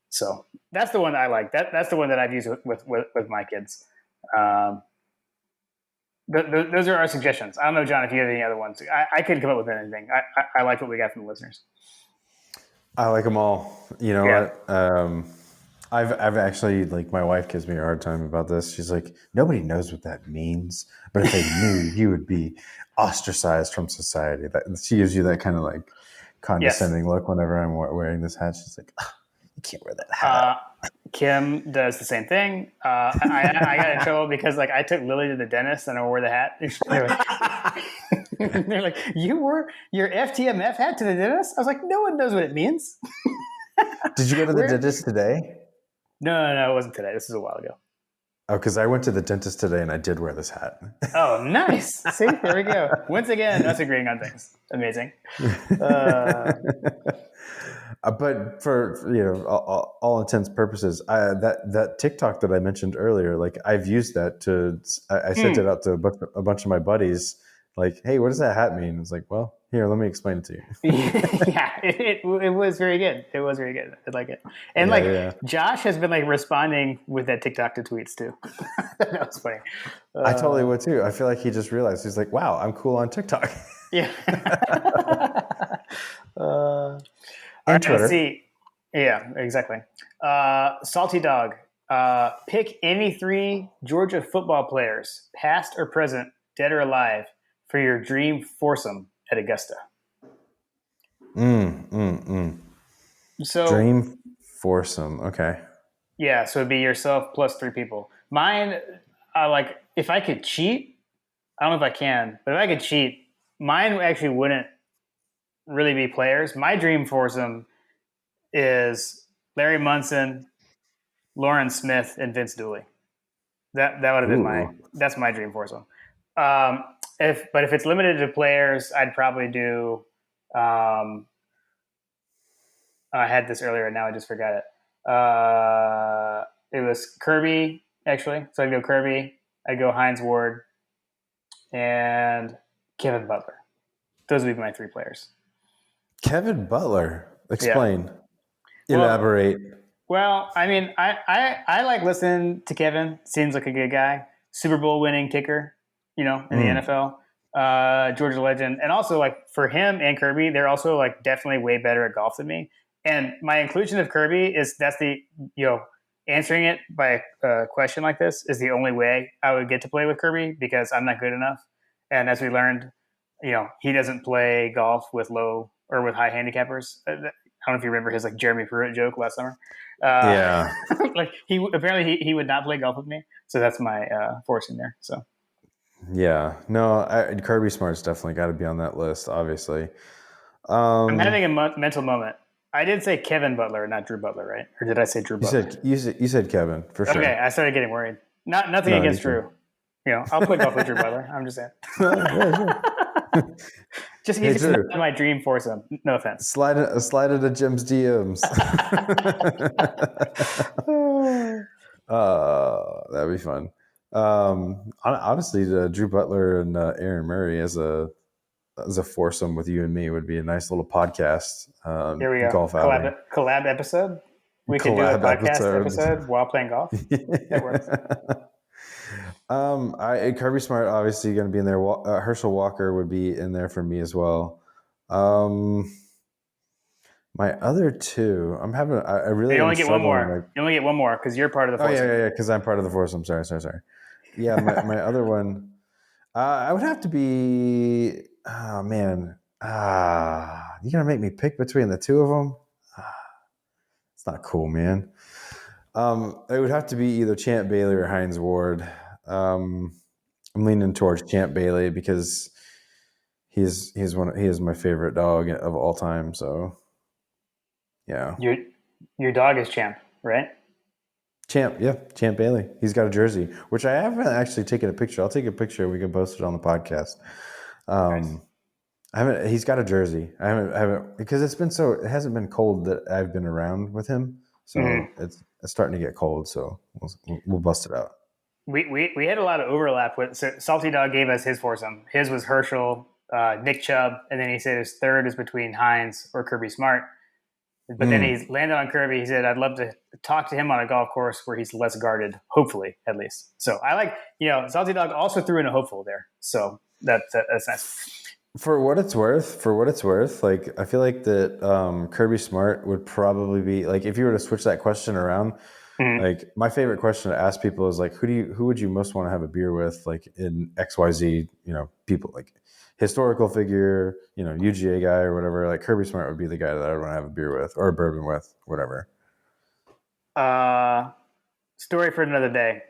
So that's the one I like. That's the one that I've used with my kids. Those are our suggestions. I don't know, John, if you have any other ones. I couldn't come up with anything. I like what we got from the listeners. I like them all. You know what? I've actually, like, my wife gives me a hard time about this. She's like, nobody knows what that means, but if they knew, you would be ostracized from society. She gives you that kind of like condescending look whenever I'm wearing this hat. She's like, oh, you can't wear that hat. Kim does the same thing. I got in trouble because like I took Lily to the dentist and I wore the hat. They're like, you wore your FTMF hat to the dentist? I was like, no one knows what it means. Did you go to the dentist today? No, it wasn't today. This is a while ago. Oh, because I went to the dentist today and I did wear this hat. Oh, nice. See, there we go. Once again, us agreeing on things. Amazing. But for all intents and purposes, that TikTok that I mentioned earlier, like I've used that I sent it out to a bunch of my buddies. Like, hey, what does that hat mean? It's like, well, here, let me explain it to you. Yeah, it was very good. It was very good. I like it. And Josh has been like responding with that TikTok to tweets too. That was funny. I totally would too. I feel like he just realized, he's like, wow, I'm cool on TikTok. Yeah. And Twitter. See. Yeah, exactly. Salty Dog. Pick any 3 Georgia football players, past or present, dead or alive, for your dream foursome at Augusta. So dream foursome. Okay. Yeah, so it'd be yourself plus 3 people. Mine, like if I could cheat, I don't know if I can, but if I could cheat, mine actually wouldn't really be players. My dream foursome is Larry Munson, Lauren Smith, and Vince Dooley. That would have been that's my dream foursome. If it's limited to players, I'd probably do. I had this earlier, and now I just forgot it. It was Kirby, actually. So I'd go Kirby. I'd go Hines Ward, and Kevin Butler. Those would be my 3 players. Kevin Butler. Explain. Yeah. Elaborate. Well, I mean, I like listening to Kevin. Seems like a good guy. Super Bowl winning kicker, in the NFL. Georgia legend. And also, like, for him and Kirby, they're also, like, definitely way better at golf than me. And my inclusion of Kirby answering it by a question like this is the only way I would get to play with Kirby because I'm not good enough. And as we learned, he doesn't play golf with low or with high handicappers. I don't know if you remember his like Jeremy Pruitt joke last summer. Yeah. Like he would not play golf with me. So that's my forcing there. So. Yeah. No, Kirby Smart's definitely got to be on that list, obviously. I'm having a mental moment. I did say Kevin Butler, not Drew Butler, right? Or did I say Drew Butler? You said Kevin, for sure. Okay, I started getting worried. Nothing against Drew. I'll play golf with Drew Butler. I'm just saying. Just he's my dream foursome. No offense. Slide into Jim's DMs. That'd be fun. Honestly, Drew Butler and Aaron Murray as a as a foursome with you and me would be a nice little podcast. Here we go. Golf outing. Collab episode. We could do a Collab podcast episode while playing golf. That works. Kirby Smart obviously going to be in there. Herschel Walker would be in there for me as well. My other two, I really. You only get one more. You only get one more because you're part of the foursome. Yeah. Because I'm part of the foursome. Sorry. Yeah, my other one, I would have to be. Oh man, you gonna make me pick between the two of them? It's not cool, man. It would have to be either Champ Bailey or Hines Ward. I'm leaning towards Champ Bailey because he is my favorite dog of all time. So, yeah. Your dog is Champ, right? Champ Bailey. He's got a jersey, which I haven't actually taken a picture. I'll take a picture and we can post it on the podcast. Nice. He's got a jersey. I haven't because it hasn't been cold that I've been around with him. So it's starting to get cold. So we'll bust it out. We had a lot of overlap with. So Salty Dog gave us his foursome. His was Herschel, Nick Chubb, and then he said his third is between Hines or Kirby Smart. But then he's landed on Kirby. He said, "I'd love to talk to him on a golf course where he's less guarded, hopefully, at least." So I like, Salty Dog also threw in a hopeful there. So that's nice. For what it's worth, like I feel like that Kirby Smart would probably be like if you were to switch that question around. Like my favorite question to ask people is like, who would you most want to have a beer with, like in XYZ, people like historical figure, UGA guy or whatever. Like Kirby Smart would be the guy that I would want to have a beer with or a bourbon with, whatever. Story for another day.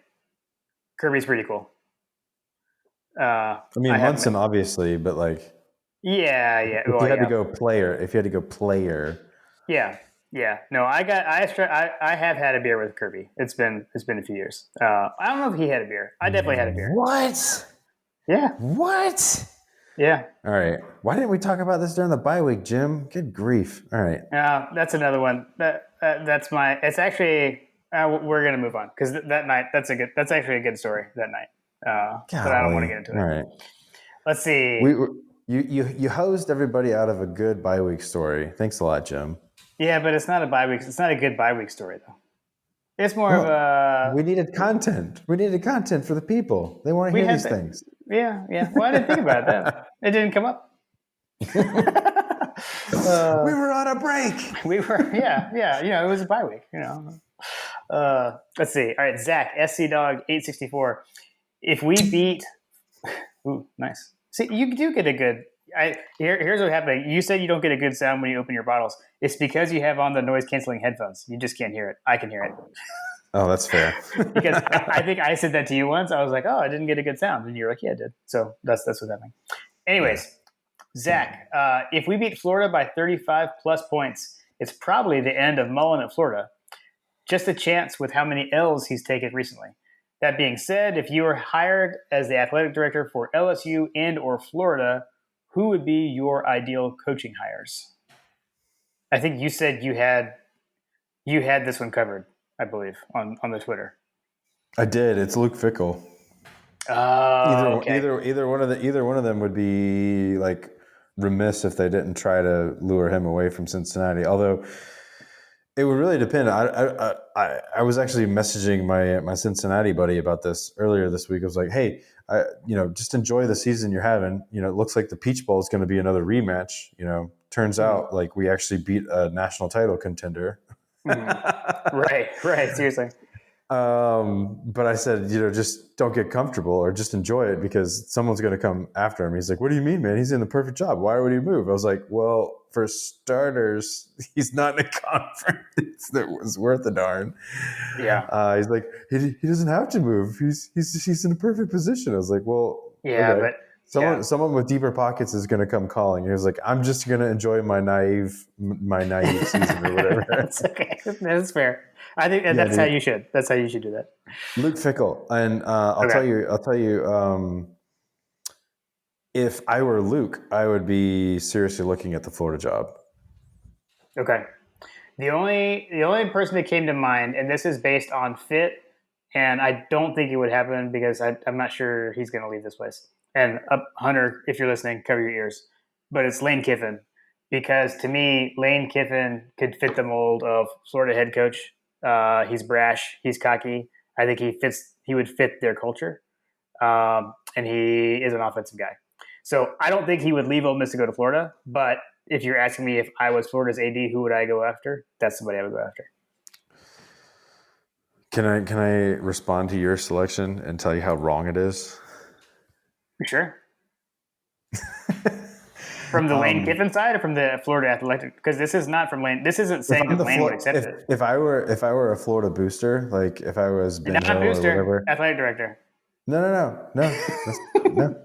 Kirby's pretty cool. Munson obviously, but like, yeah. If you had to go player. Yeah. No, I have had a beer with Kirby. It's been a few years. I don't know if he had a beer. I definitely had a beer. What? Yeah. What? Yeah. All right. Why didn't we talk about this during the bye week, Jim? Good grief. All right. That's another one. That's my. It's actually we're gonna move on because that night that's actually a good story that night. But I don't want to get into it. All right. Let's see. You hosed everybody out of a good bye week story. Thanks a lot, Jim. Yeah, but it's not a bye week. It's not a good bye week story though. It's more of a. We needed content. We needed content for the people. They want to hear these things. Yeah. Well, I didn't think about that. It didn't come up. We were on a break. We were, yeah. It was a bye week. Let's see. All right, Zach SC Dog 864. If we beat, ooh, nice. See, you do get a good. Here's what happened. You said you don't get a good sound when you open your bottles. It's because you have on the noise canceling headphones. You just can't hear it. I can hear it. Oh, that's fair. Because I think I said that to you once. I was like, "Oh, I didn't get a good sound," and you're like, "Yeah, I did." So that's what's happening. Anyways, Zach, if we beat Florida by 35 plus points, it's probably the end of Mullen at Florida. Just a chance with how many L's he's taken recently. That being said, if you were hired as the athletic director for LSU and or Florida, who would be your ideal coaching hires? I think you said you had this one covered, I believe, on the Twitter. I did. It's Luke Fickell. Either one of them would be like remiss if they didn't try to lure him away from Cincinnati. Although it would really depend. I was actually messaging my Cincinnati buddy about this earlier this week. I was like, hey, just enjoy the season you're having. It looks like the Peach Bowl is going to be another rematch. Turns out like we actually beat a national title contender. Right. Seriously. But I said, just don't get comfortable or just enjoy it because someone's going to come after him. He's like, what do you mean, man? He's in the perfect job. Why would he move? I was like, well, for starters, he's not in a conference that was worth a darn. Yeah. He's like, he doesn't have to move. He's in a perfect position. I was like, well, yeah, okay. But someone with deeper pockets is going to come calling. He was like, I'm just going to enjoy my naive season or whatever. That's okay. That's fair. I think that's how you should. That's how you should do that. Luke Fickell, and I'll tell you. If I were Luke, I would be seriously looking at the Florida job. Okay. The only person that came to mind, and this is based on fit, and I don't think it would happen because I'm not sure he's going to leave this place. And Hunter, if you're listening, cover your ears. but it's Lane Kiffin because to me, Lane Kiffin could fit the mold of Florida head coach. He's brash, he's cocky. I think he would fit their culture, and he is an offensive guy. So I don't think he would leave Ole Miss to go to Florida. But if you're asking me if I was Florida's AD, who would I go after? That's somebody I would go after. Can I respond to your selection and tell you how wrong it is? Sure. From the Lane Kiffin side, or from the Florida Athletic? Because this is not from Lane. This isn't saying that Lane would accept it. If I were a Florida booster, like if I was Ben Hill or whatever, athletic director. No.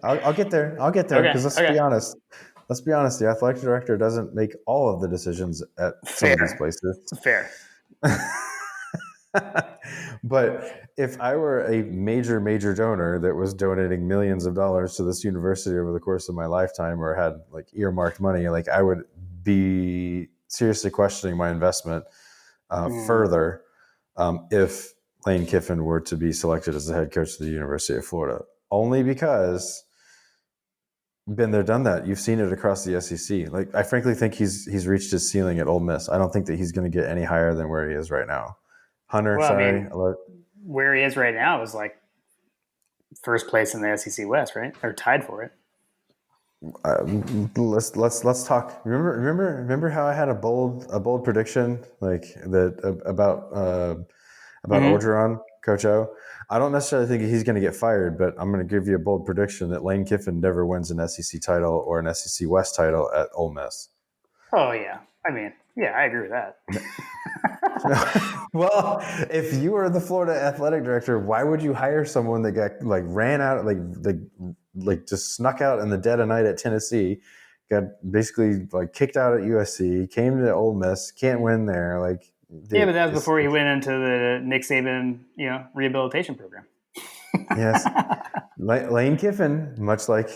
I'll get there. Because let's be honest. Let's be honest. The athletic director doesn't make all of the decisions at some of these places. Fair. But if I were a major donor that was donating millions of dollars to this university over the course of my lifetime, or had like earmarked money, like I would be seriously questioning my investment further if Lane Kiffin were to be selected as the head coach of the University of Florida. Only because been there, done that. You've seen it across the SEC. Like I frankly think he's reached his ceiling at Ole Miss. I don't think that he's going to get any higher than where he is right now. Hunter, well, sorry. I mean, where he is right now is like first place in the SEC West, right? Or tied for it. Let's talk. Remember how I had a bold prediction like that about Orgeron, Coach O. I don't necessarily think he's going to get fired, but I'm going to give you a bold prediction that Lane Kiffin never wins an SEC title or an SEC West title at Ole Miss. Oh yeah, I mean, yeah, I agree with that. Well, if you were the Florida athletic director, why would you hire someone that got like ran out, like just snuck out in the dead of night at Tennessee, got basically like kicked out at USC, came to Ole Miss, can't win there, like. Yeah, but that was before he went into the Nick Saban, rehabilitation program. Yes, Lane Kiffin, much like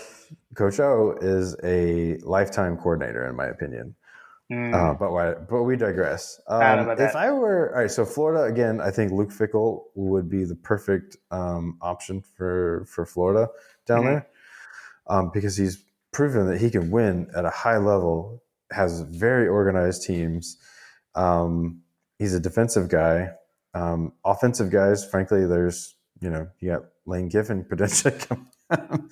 Coach O, is a lifetime coordinator, in my opinion. But we digress. If I were all right, so Florida again, I think Luke Fickell would be the perfect option for Florida down there, because he's proven that he can win at a high level, has very organized teams. He's a defensive guy. Offensive guys, frankly, there's you got Lane Kiffin potentially. No,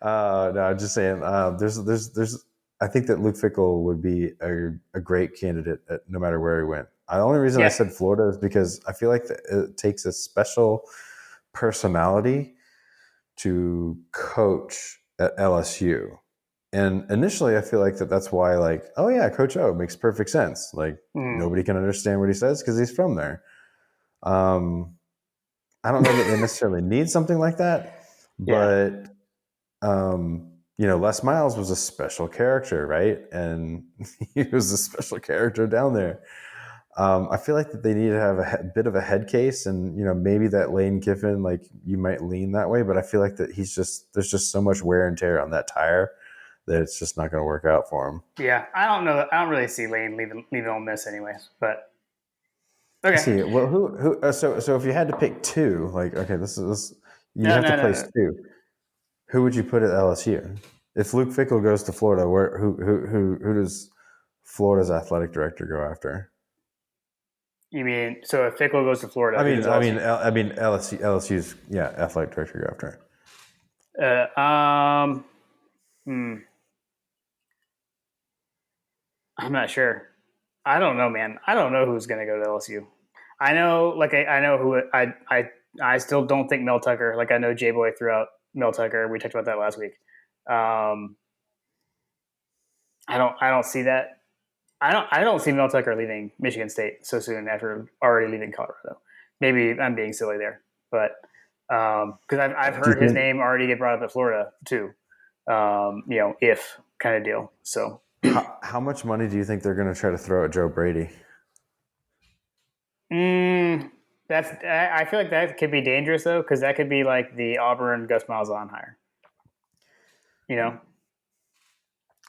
I'm just saying. There's. I think that Luke Fickell would be a great candidate no matter where he went. The only reason I said Florida is because I feel like it takes a special personality to coach at LSU. And initially, I feel like that's why, like, oh yeah, Coach O makes perfect sense. Like nobody can understand what he says because he's from there. I don't know that they necessarily need something like that, but Les Miles was a special character, right? And he was a special character down there. I feel like that they need to have a bit of a head case, and maybe that Lane Kiffin, like you might lean that way, but I feel like that there's just so much wear and tear on that tire that it's just not going to work out for him. Yeah, I don't know. I don't really see Lane leaving Ole Miss anyways, but okay. See, well, who? So if you had to pick two, like, okay, you have to place two. Who would you put at LSU? If Luke Fickell goes to Florida, who does Florida's athletic director go after? You mean so if Fickell goes to Florida? I mean LSU's athletic director go after. I'm not sure. I don't know, man. I don't know who's going to go to LSU. I know, like I know who I still don't think Mel Tucker. Like I know J Boy threw out Mel Tucker. We talked about that last week. I don't see that. I don't see Mel Tucker leaving Michigan State so soon after already leaving Colorado. Maybe I'm being silly there, but because I've heard his name already get brought up at Florida too. If kind of deal. So how much money do you think they're going to try to throw at Joe Brady? I feel like that could be dangerous though, because that could be like the Auburn Gus Malzahn hire.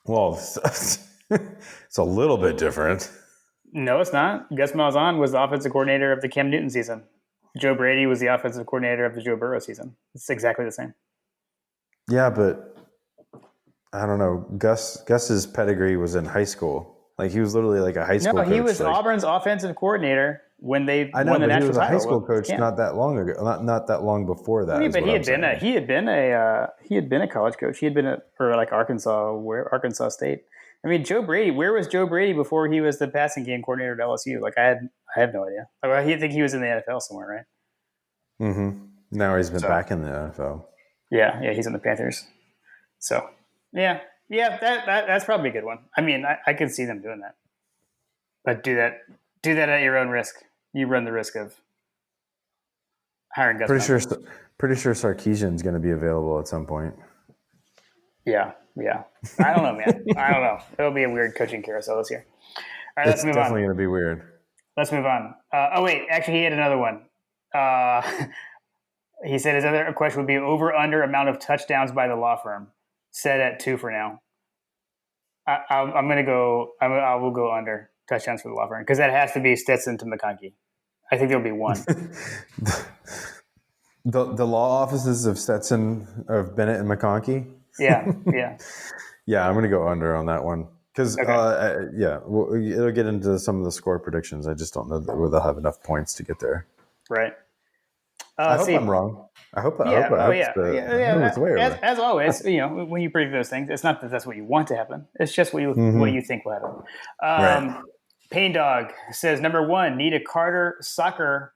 Well, it's a little bit different. No, it's not. Gus Malzahn was the offensive coordinator of the Cam Newton season. Joe Brady was the offensive coordinator of the Joe Burrow season. It's exactly the same. Yeah, but I don't know. Gus's pedigree was in high school. Like he was literally like a high No, school he coach. was Like Auburn's offensive coordinator when they I know, won the but he national was a high title school with coach Cam. not that long ago. Not that long before Well, that yeah, is but what I'm saying. he had been a college coach. He had been for like Arkansas State. I mean, Joe Brady. Where was Joe Brady before he was the passing game coordinator at LSU? Like I have no idea. Like, I think he was in the NFL somewhere, right? Mm-hmm. Now he's been So back in the NFL. yeah, he's in the Panthers. So yeah, that's probably a good one. I mean, I can see them doing that, but do that at your own risk. You run the risk of hiring Gus Pretty sure, Malzahn. pretty sure Sarkeesian's going to be available at some point. Yeah. I don't know, man. I don't know. It'll be a weird coaching carousel this year. All right, let's It's move on. definitely going to be weird. Let's move on. Oh wait, actually, he had another one. Uh, he said his other question would be over under amount of touchdowns by the law firm. Set at 2 for now. I'm gonna go. I will go under touchdowns for the law firm because that has to be Stetson to McConkey. I think there'll be one. The law offices of Stetson, of Bennett and McConkey. Yeah. Yeah, I'm going to go under on that one because Okay. it'll get into some of the score predictions. I just don't know that they'll have enough points to get there. Right. I Let's hope I'm see. wrong. I hope Yeah. Oh, it's yeah. the way over. As always, when you predict those things, it's not that that's what you want to happen. It's just what you think will happen. Right. Pain Dog says number one, need a Carter soccer.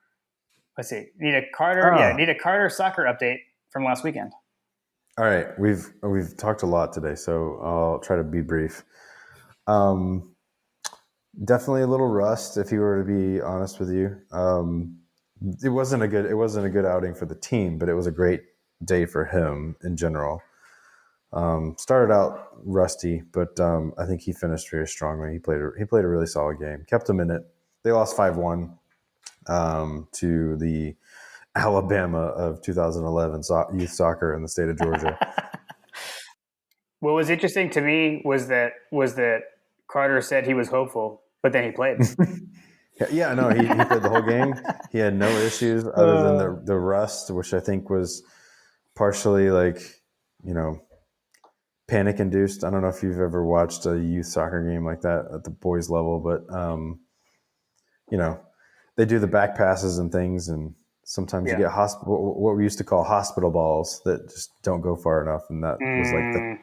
Let's see. Need a Carter. Ah. Yeah, need a Carter soccer update from last weekend. All right, we've talked a lot today, so I'll try to be brief. Definitely a little rust, if you were to be honest with you. It wasn't a good outing for the team, but it was a great day for him in general. Started out rusty, but I think he finished very strongly. He played a really solid game. Kept them in it. They lost 5-1 to the Alabama of 2011 youth soccer in the state of Georgia. What was interesting to me was that Carter said he was hopeful, but then he played. Yeah, no, he played the whole game. He had no issues other than the rust, which I think was partially panic induced. I don't know if you've ever watched a youth soccer game like that at the boys level, but they do the back passes and things, and sometimes you get what we used to call hospital balls that just don't go far enough, and that was like the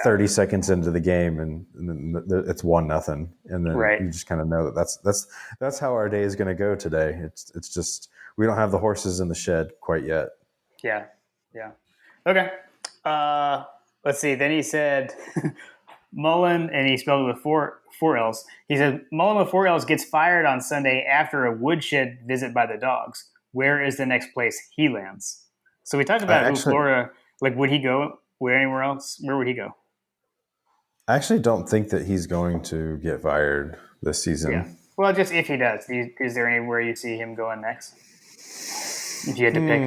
30 seconds into the game, and then it's 1-0, and then you just kind of know that's how our day is going to go today. It's just we don't have the horses in the shed quite yet. Yeah. Okay. Let's see. Then he said Mullen, and he spelled it with four L's. He said Mullen with 4 L's gets fired on Sunday after a woodshed visit by the Dogs. Where is the next place he lands? So we talked about Florida. Like, would he go anywhere else? Where would he go? I actually don't think that he's going to get fired this season. Yeah. Well, just if he does, is there anywhere you see him going next? If you had to pick,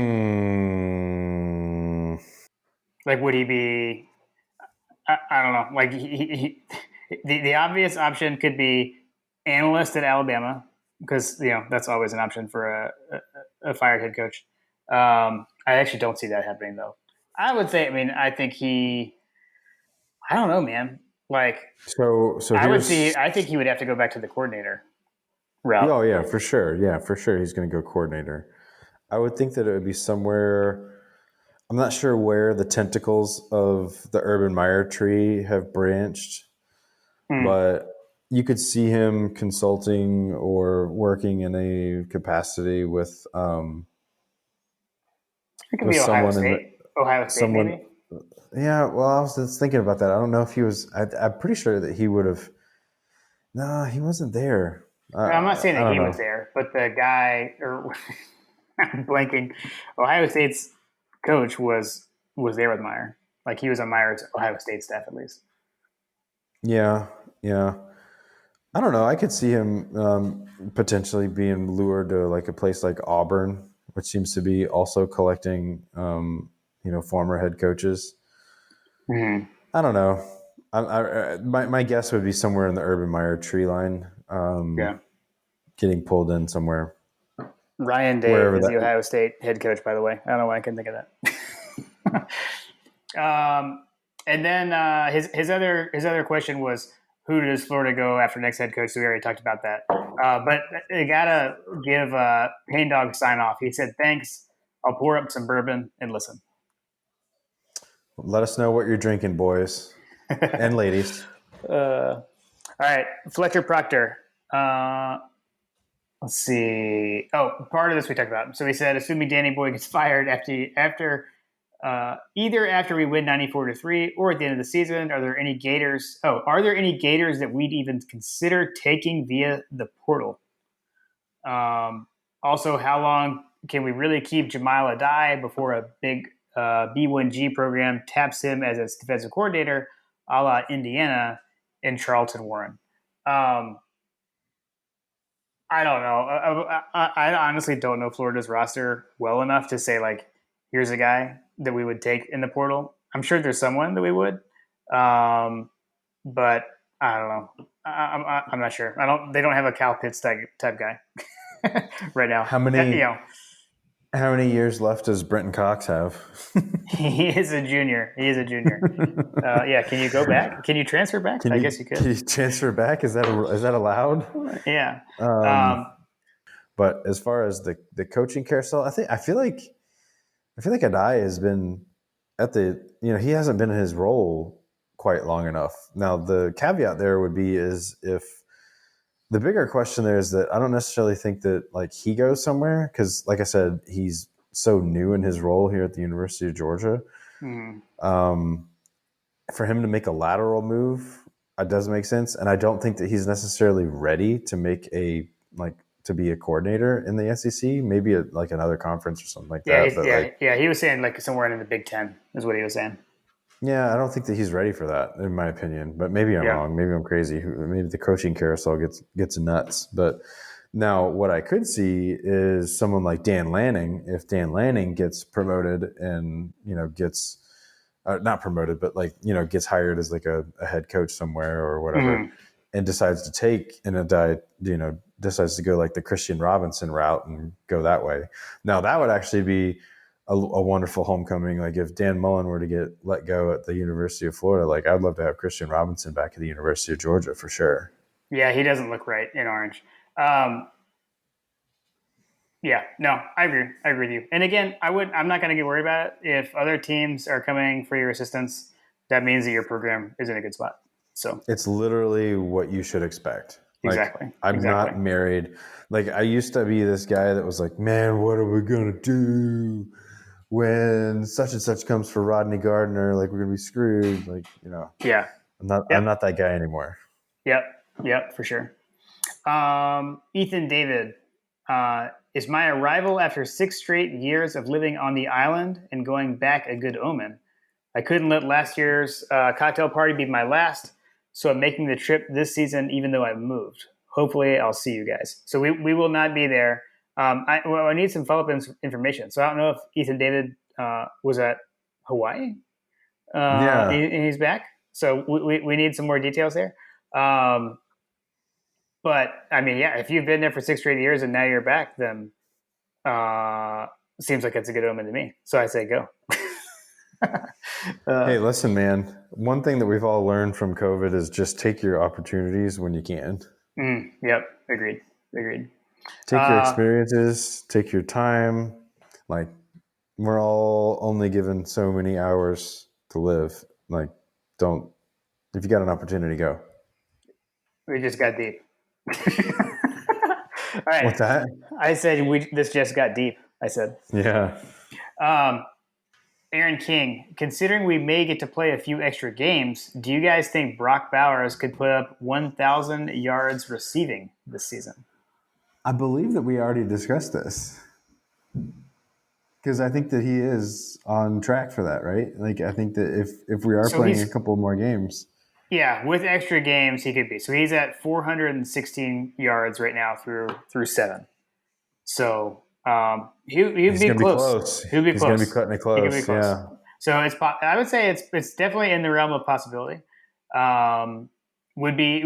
like, would he be? I don't know. Like, the obvious option could be analyst at Alabama because that's always an option for a fired head coach. I actually don't see that happening though. I would say. I mean, I think he. I don't know, man. Like, so I think he would have to go back to the coordinator route. Oh yeah, for sure. Yeah, for sure. He's going to go coordinator. I would think that it would be somewhere. I'm not sure where the tentacles of the Urban Meyer tree have branched, but you could see him consulting or working in a capacity with it could be Ohio State, maybe. Yeah, well, I was just thinking about that. I don't know if he was. I'm pretty sure that he would have. No, he wasn't there. I'm not saying that he was there, but the guy, or I'm blanking. Ohio State's coach was there with Meyer. Like, he was on Meyer's Ohio State staff at least. Yeah. I don't know. I could see him potentially being lured to like a place like Auburn, which seems to be also collecting, former head coaches. Mm-hmm. I don't know. My guess would be somewhere in the Urban Meyer tree line. Getting pulled in somewhere. Ryan Day is the Ohio State head coach, by the way. I don't know why I couldn't think of that. And then his other question was, who does Florida go after next head coach? So we already talked about that. But I gotta give Pain Dog sign off. He said, "Thanks. I'll pour up some bourbon and listen." Let us know what you're drinking, boys and ladies. All right, Fletcher Proctor. Let's see. Oh, part of this we talked about. So he said, assuming Danny Boy gets fired after either after we win 94-3 or at the end of the season, are there any Gators? Oh, are there any Gators that we'd even consider taking via the portal? Also, how long can we really keep Jamil Adai before a big B1G program taps him as its defensive coordinator, a la Indiana and Charlton Warren? I don't know. I honestly don't know Florida's roster well enough to say, like, here's a guy that we would take in the portal. I'm sure there's someone that we would, but I don't know. I'm not sure. They don't have a Cal Pitts type guy right now. How many years left does Brenton Cox have? He is a junior. Yeah. Can you go back? Can you transfer back? I guess you could. Can you transfer back? Is that allowed? Yeah. But as far as the coaching carousel, I feel like Adai has been he hasn't been in his role quite long enough. Now the caveat there would be is if the bigger question there is that I don't necessarily think that like he goes somewhere because, like I said, he's so new in his role here at the University of Georgia. Mm-hmm. For him to make a lateral move, it does make sense, and I don't think that he's necessarily ready to make to be a coordinator in the SEC. Maybe like another conference or something like that. He was saying like somewhere in the Big Ten is what he was saying. Yeah, I don't think that he's ready for that, in my opinion. But maybe I'm wrong. Maybe I'm crazy. Maybe the coaching carousel gets nuts. But now, what I could see is someone like Dan Lanning. If Dan Lanning gets promoted and gets not promoted, but gets hired as like a head coach somewhere or whatever, and decides to take decides to go like the Christian Robinson route and go that way. Now, that would actually be a wonderful homecoming. Like if Dan Mullen were to get let go at the University of Florida, like I'd love to have Christian Robinson back at the University of Georgia for sure. Yeah, he doesn't look right in orange. Yeah, no, I agree with you. And again, I'm not going to get worried about it. If other teams are coming for your assistance, that means that your program is in a good spot. So it's literally what you should expect. Exactly. I'm not married. Like I used to be this guy that was like, man, what are we going to do when such and such comes for Rodney Gardner? Like we're going to be screwed. Like, yeah, I'm not that guy anymore. Yep, for sure. Ethan David, is my arrival after 6 straight years of living on the island and going back a good omen? I couldn't let last year's cocktail party be my last, so I'm making the trip this season even though I've moved. Hopefully I'll see you guys. So we will not be there. I need some follow-up information. So I don't know if Ethan David was at Hawaii and he's back. So we need some more details there. But I mean, yeah, if you've been there for 6 straight years and now you're back, then seems like it's a good omen to me. So I say go. Hey, listen, man. One thing that we've all learned from COVID is just take your opportunities when you can. Yep, agreed. Take your experiences, take your time. Like we're all only given so many hours to live. Like if you got an opportunity, go. We just got deep. All right. What's that? I said this just got deep. I said. Yeah. Aaron King, considering we may get to play a few extra games, do you guys think Brock Bowers could put up 1,000 yards receiving this season? I believe that we already discussed this. Because I think that he is on track for that, right? Like, I think that if we are playing a couple more games. Yeah, with extra games, he could be. So he's at 416 yards right now through 7. So he'd be close. He'll be close. He's going to be cutting it close. He could be close. Yeah. So I would say it's definitely in the realm of possibility. Would be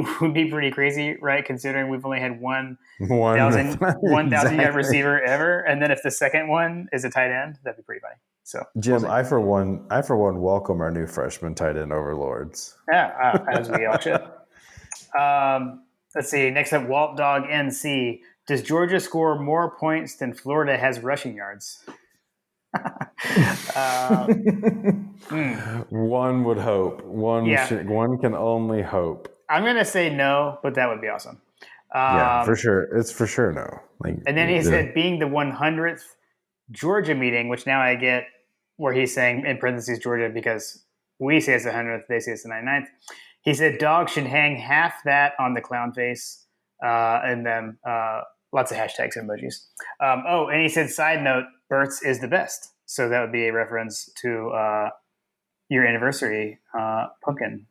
pretty crazy, right? Considering we've only had 1,000 yard receiver ever, and then if the second one is a tight end, that'd be pretty funny. So Jim, I for one welcome our new freshman tight end overlords. Yeah, as we all should. Let's see. Next up, Walt Dog NC. Does Georgia score more points than Florida has rushing yards? One would hope. One can only hope. I'm gonna say no, but that would be awesome. Yeah, for sure. It's for sure no. And then he said, being the 100th Georgia meeting, which now I get where he's saying in parentheses Georgia because we say it's the 100th, they say it's the 99th. He said Dog should hang half that on the clown face, and then lots of hashtags and emojis. And he said, side note, Burt's is the best. So that would be a reference to your anniversary pumpkin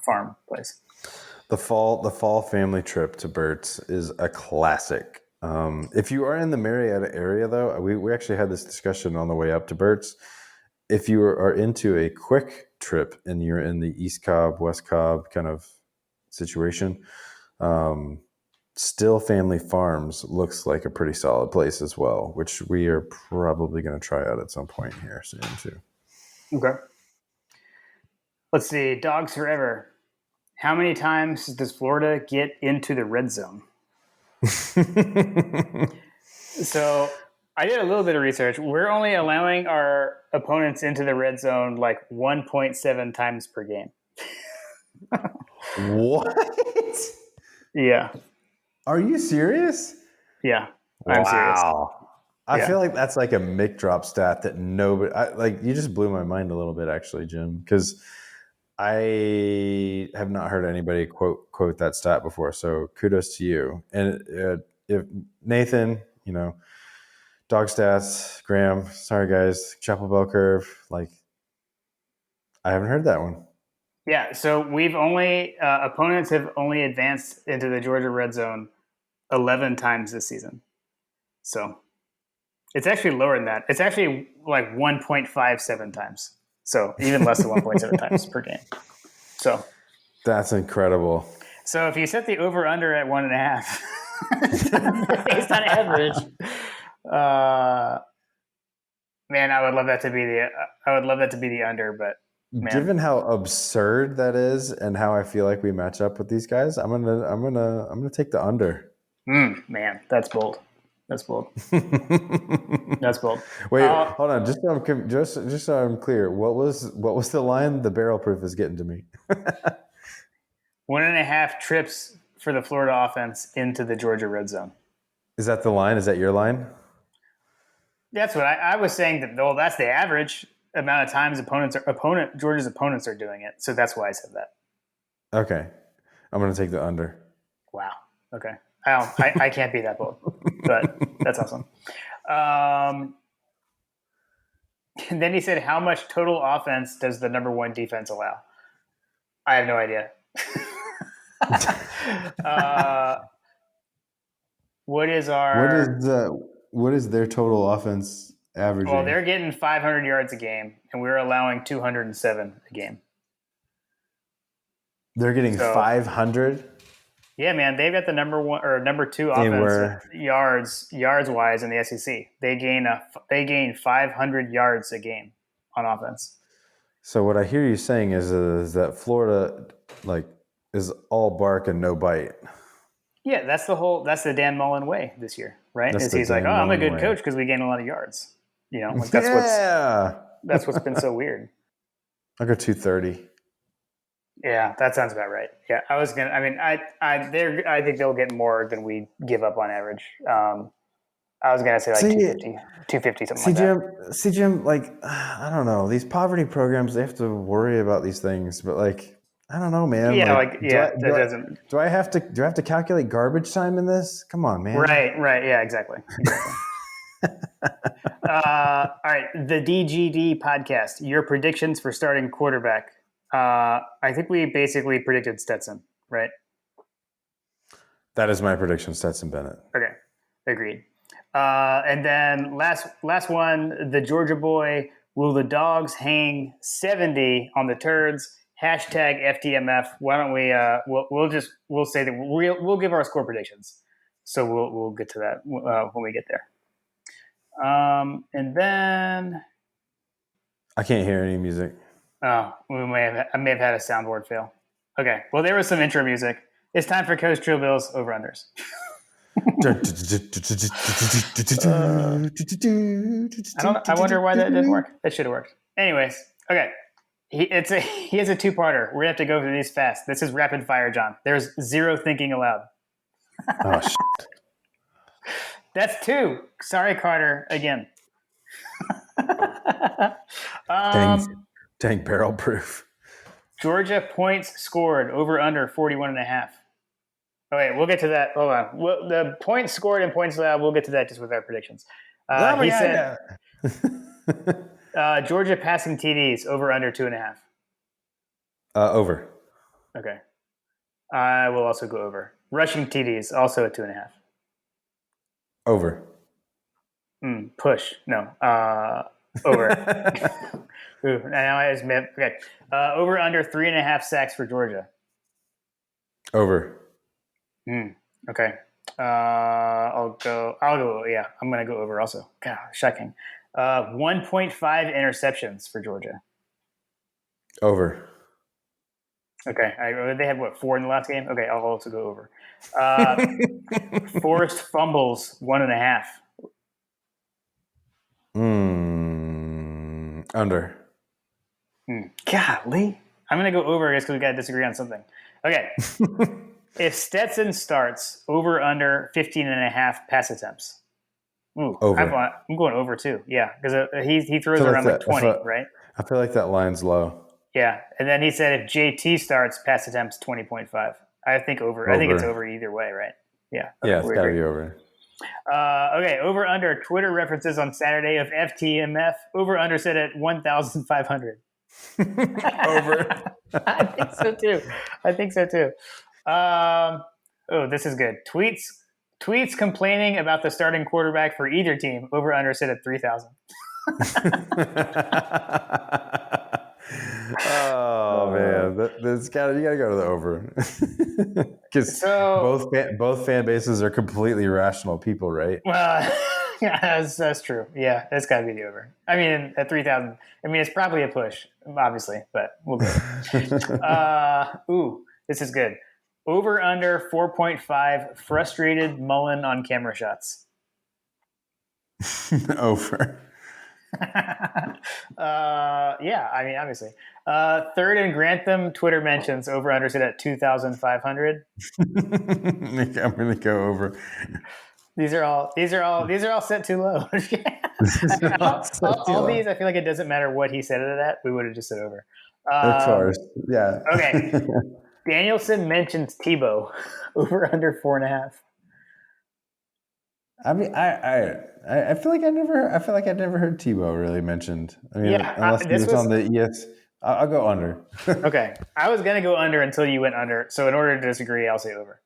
farm place. The fall family trip to Burt's is a classic. If you are in the Marietta area, though, we actually had this discussion on the way up to Burt's. If you are into a quick trip and you're in the East Cobb, West Cobb kind of situation, Still Family Farms looks like a pretty solid place as well, which we are probably going to try out at some point here soon too. Okay. Let's see. Dogs Forever. How many times does Florida get into the red zone? So I did a little bit of research. We're only allowing our opponents into the red zone like 1.7 times per game. What? Yeah. Are you serious? Yeah. I'm serious. I feel like that's like a mic drop stat that nobody you just blew my mind a little bit actually, Jim, because I have not heard anybody quote that stat before. So kudos to you. And if Nathan, Dog Stats, Graham, sorry guys, Chapel Bell Curve, I haven't heard that one. Yeah, so we've only opponents have only advanced into the Georgia red zone 11 times this season. So it's actually lower than that. It's actually like 1.57 times. So even less than 1.7 times per game. So that's incredible. So if you set the over under at 1.5 based on average, man, I would love that to be the under, but man. Given how absurd that is and how I feel like we match up with these guys, I'm gonna take the under. Man, that's bold. That's bold. That's bold. Wait, hold on. Just so I'm clear, what was the line? The barrel proof is getting to me. 1.5 trips for the Florida offense into the Georgia red zone. Is that the line? Is that your line? That's what I was saying. That's the average amount of times Georgia's opponents are doing it. So that's why I said that. Okay, I'm gonna take the under. Wow. Okay. I can't be that bold, but that's awesome. And then he said, how much total offense does the number one defense allow? I have no idea. What is their total offense averaging? Well, they're getting 500 yards a game, and we're allowing 207 a game. They're getting 500? Yeah, man, they've got the number two offense yards wise in the SEC. They gain 500 yards a game on offense. So what I hear you saying is that Florida is all bark and no bite. Yeah, that's the Dan Mullen way this year, right? He's like, I'm a good coach because we gain a lot of yards. That's what's been so weird. I'll go 230. Yeah, that sounds about right. Yeah, I think they'll get more than we give up on average. I was going to say 250, something like that. See, Jim, I don't know. These poverty programs, they have to worry about these things, but I don't know, man. Do I have to calculate garbage time in this? Come on, man. Right. Yeah, exactly. All right, the DGD podcast. Your predictions for starting quarterback. I think we basically predicted Stetson, right? That is my prediction, Stetson Bennett. Okay, agreed. And then last one, the Georgia boy. Will the dogs hang 70 on the turds? Hashtag FTMF. Why don't we? We'll say that we'll give our score predictions. So we'll get to that when we get there. And then I can't hear any music. Oh, I may have had a soundboard fail. Okay. Well, there was some intro music. It's time for Coach Drill Bills over unders. I wonder why that didn't work. That should have worked. Anyways, okay. He has a two-parter. We're gonna have to go through these fast. This is rapid fire, John. There's zero thinking allowed. Oh shit. That's two. Sorry, Carter. Again. Dang barrel proof. Georgia points scored over under 41.5. Oh wait, we'll get to that. Hold on. The points scored and points allowed. We'll get to that just with our predictions. He said Georgia passing TDs over under 2.5. Over. Okay. I will also go over. Rushing TDs also at 2.5. Over. Push. No. Over. Ooh, now I just meant okay. Over under 3.5 sacks for Georgia. Over. Okay. I'll go. Yeah, I'm gonna go over also. God, shocking. 1.5 interceptions for Georgia. Over. Okay. They had 4 in the last game? Okay, I'll also go over. Forced fumbles 1.5. Under. Golly. I'm going to go over, I guess, because we got to disagree on something. Okay. If Stetson starts, over under 15.5 pass attempts. Ooh, over. I'm going over too. Yeah, because he throws around like 20, right? I feel like that line's low. Yeah, and then he said if JT starts, pass attempts 20.5. I think over. I think it's over either way, right? Yeah. Yeah, it's got to be over. Okay, over under Twitter references on Saturday of FTMF. Over under set at 1,500. Over. I think so too. This is good. Tweets complaining about the starting quarterback for either team. Over under set at 3,000. Oh man, you gotta go to the over because both fan bases are completely irrational people, right? Well, yeah, that's true. Yeah, that's got to be the over. I mean, at 3,000, I mean it's probably a push, obviously, but we'll go. This is good. Over under 4.5 frustrated Mullen on camera shots. Over. Yeah, I mean, obviously. Third and Grantham Twitter mentions over under sit at 2,500. I'm gonna go over. These are all set too low. All these, I feel like it doesn't matter what he said it at. We would have just said over. Of course, yeah. Okay. Danielson mentions Tebow over under 4.5. I mean, I feel like I never heard Tebow really mentioned. I mean, unless he was on the ES. I'll go under. Okay, I was gonna go under until you went under. So in order to disagree, I'll say over.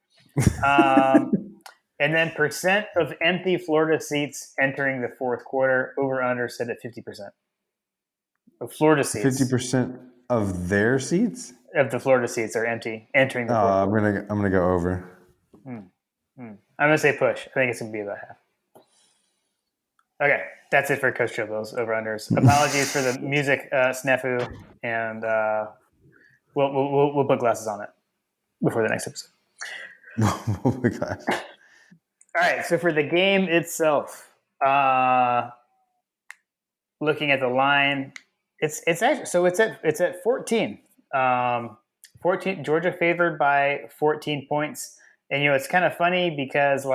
And then percent of empty Florida seats entering the fourth quarter. Over under set at 50%. Of Florida seats. 50% of their seats. Of the Florida seats are empty entering the fourth quarter. I'm gonna go over. I'm gonna say push. I think it's gonna be about half. Okay, that's it for Coach Drill Bills over unders. Apologies for the music snafu, and we'll put glasses on it before the next episode. Oh my gosh. All right, so for the game itself, looking at the line, it's actually so it's at 14. 14 Georgia favored by 14 points, and it's kind of funny because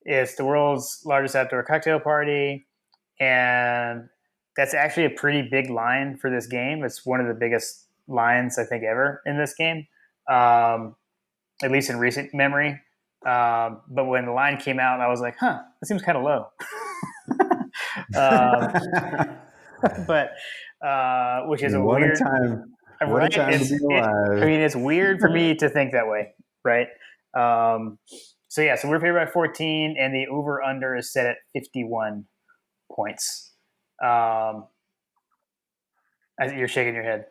it's the world's largest outdoor cocktail party, and that's actually a pretty big line for this game. It's one of the biggest lines I think ever in this game, at least in recent memory. But when the line came out, I was like, that seems kind of low. But which is what weird time. What right? a time to be alive. I mean, it's weird for me to think that way, right? So we're favored by 14, and the over/under is set at 51 points. You're shaking your head.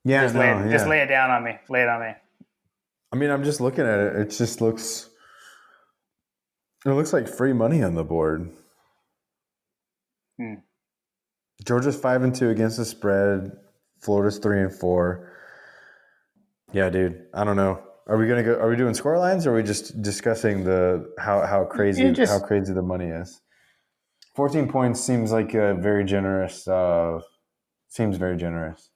Yeah, just lay it down on me. Lay it on me. I mean, I'm just looking at it. It just looks like free money on the board. Georgia's 5-2 against the spread. Florida's 3-4. Yeah, dude. I don't know. Are we gonna go? Are we doing score lines, or are we just discussing the how crazy the money is? 14 points seems like a very generous. Seems very generous.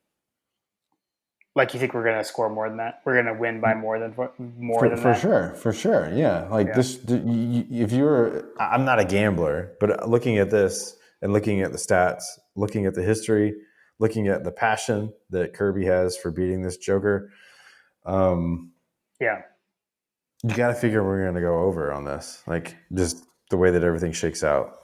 Like, you think we're gonna score more than that? We're gonna win by more than that? For sure. Yeah, like this. If I'm not a gambler, but looking at this and looking at the stats, looking at the history, looking at the passion that Kirby has for beating this Joker. Yeah. You got to figure we're going to go over on this, like just the way that everything shakes out.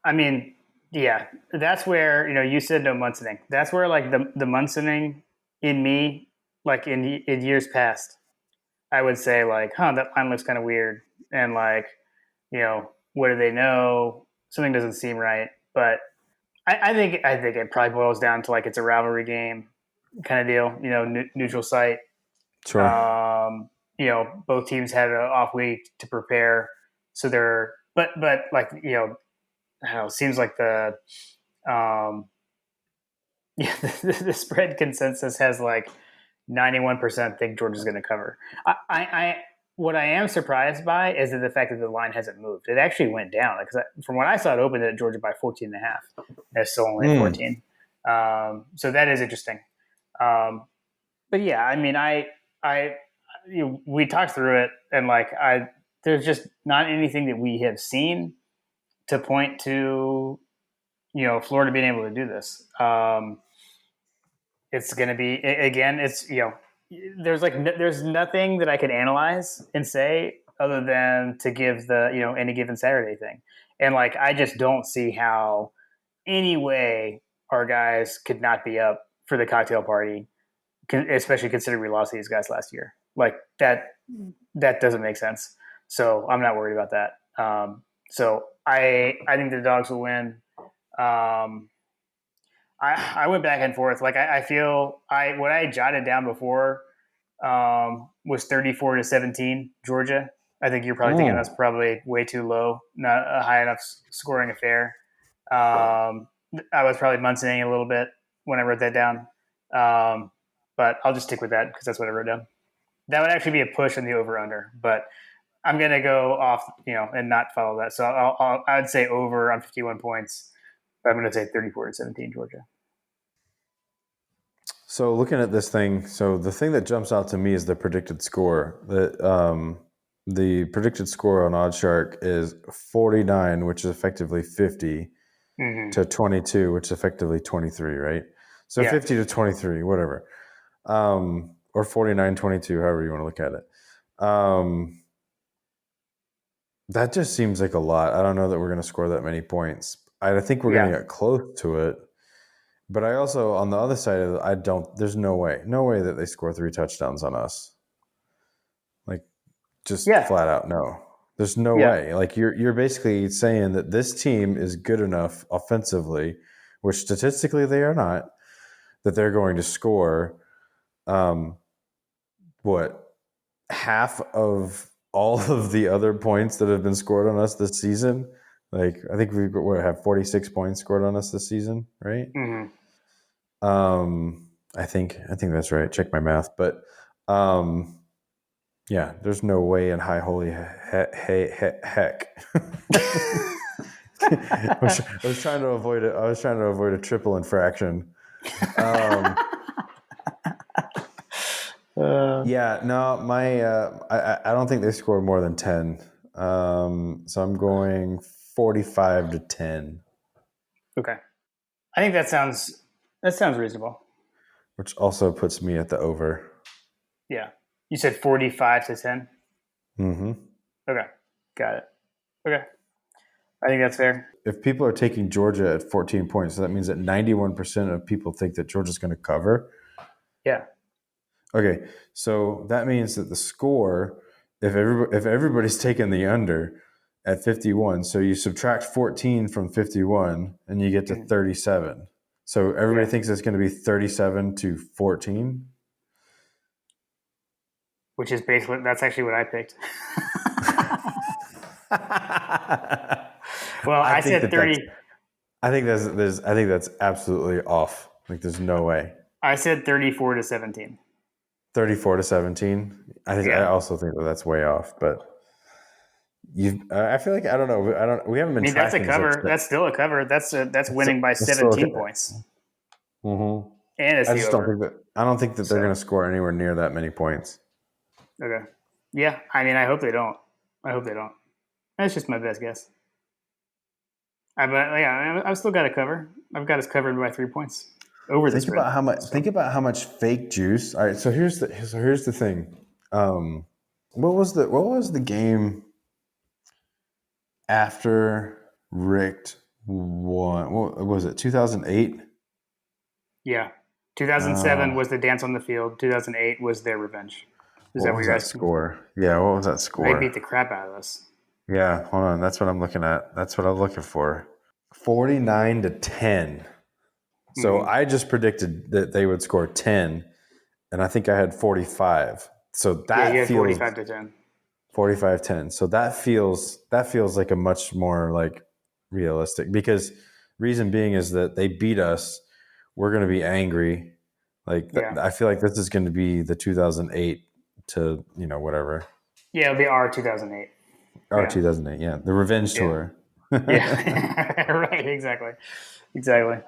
I mean, yeah, that's where, you said no Munsoning. That's where, like, the Munsoning in me, like in years past, I would say, like, that line looks kind of weird. And, like, what do they know? Something doesn't seem right. But I think it probably boils down to, like, it's a rivalry game kind of deal, neutral site. Sure. Both teams had an off week to prepare. So but like, it seems like the the spread consensus has like 91% think Georgia's going to cover. What I am surprised by is that the fact that the line hasn't moved. It actually went down because from when I saw it opened at Georgia by 14.5, it's still only 14. So that is interesting. But yeah, I mean, we talked through it, and like there's just not anything that we have seen to point to, Florida being able to do this. It's going to be, again, there's nothing that I could analyze and say other than to give the, any given Saturday thing. And like, I just don't see how any way our guys could not be up for the cocktail party, especially considering we lost these guys last year. Like that doesn't make sense. So I'm not worried about that. So I think the Dogs will win. I went back and forth. Like I feel what I jotted down before was 34-17 Georgia. I think you're probably thinking that's probably way too low, not a high enough scoring affair. I was probably Munsoning a little bit when I wrote that down, but I'll just stick with that because that's what I wrote down. That would actually be a push in the over/under, but I'm going to go off, and not follow that. So I'd say over on 51 points. But I'm going to say 34-17 Georgia. So looking at this thing, so the thing that jumps out to me is the predicted score. The predicted score on OddsShark is 49, which is effectively 50, to 22, which is effectively 23, right? So 50 to 23, whatever. Or 49-22, however you want to look at it. That just seems like a lot. I don't know that we're going to score that many points. I think we're going to get close to it. But I also, on the other side of it, there's no way that they score 3 touchdowns on us. Like, just flat out, no. There's no way. Like, you're basically saying that this team is good enough offensively, which statistically they are not, that they're going to score, half of all of the other points that have been scored on us this season. Like, I think we have 46 points scored on us this season, right? I think that's right. Check my math, but yeah, there's no way in high holy heck. I was trying to avoid it. I was trying to avoid a triple infraction. Yeah, no, I don't think they scored more than 10. So I'm going 45-10. Okay, I think that sounds reasonable. Which also puts me at the over. Yeah, you said 45-10. Mm-hmm. Okay, got it. Okay, I think that's fair. If people are taking Georgia at 14 points, so that means that 91% of people think that Georgia's going to cover. Yeah. Okay, so that means that the score, if everybody's taking the under at 51, so you subtract 14 from 51 and you get to 37. So everybody thinks it's going to be 37-14. Which is basically, that's actually what I picked. Well, I said 30. I think that's absolutely off. Like there's no way. I said 34-17. 34-17. I Yeah. also think that that's way off, but I feel like I don't know. We haven't I been mean, that's a tracking as cover. That's still a cover. That's winning by it's still 17 points. mm-hmm. And it's I the just don't over. think that I don't think that they're going So, to score anywhere near that many points. okay. Yeah. I mean, I hope they don't. I hope they don't. That's just my best guess. But yeah, I've still got a cover. I've got us covered by 3 points over the spread. Think about how much fake juice. All right, so here's the thing. What was the game after Richt won? What was it? 2008. Yeah. 2007 was the dance on the field. 2008 was their revenge. Is What that what was you're that asking? score? Yeah, what was that They beat score? the crap out of us. Yeah, hold on. That's what I'm looking at. That's what I'm looking for. 49-10. So I just predicted that they would score 10, and I think I had 45. So Yeah, you that had feels 45-10. 45-10. So that feels like a much more like realistic, because reason being is that they beat us. We're going to be angry. Like Yeah. I feel like this is going to be the 2008 to, whatever. Yeah, it'll be our 2008. Or Yeah. 2008, yeah. The revenge Yeah. tour. Yeah. Right. Exactly. Exactly.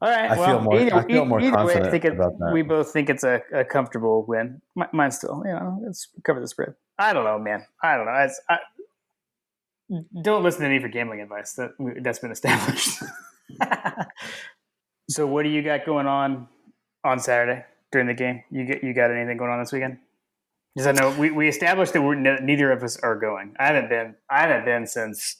All right. I feel Well, more either way, I confident think about that. we both think it's a comfortable win. Mine's still, let's cover the spread. I don't know, man. I don't know. Don't listen to me for gambling advice. That's been established. So, what do you got going on Saturday during the game? You got anything going on this weekend? Because I know we established that neither of us are going. I haven't been since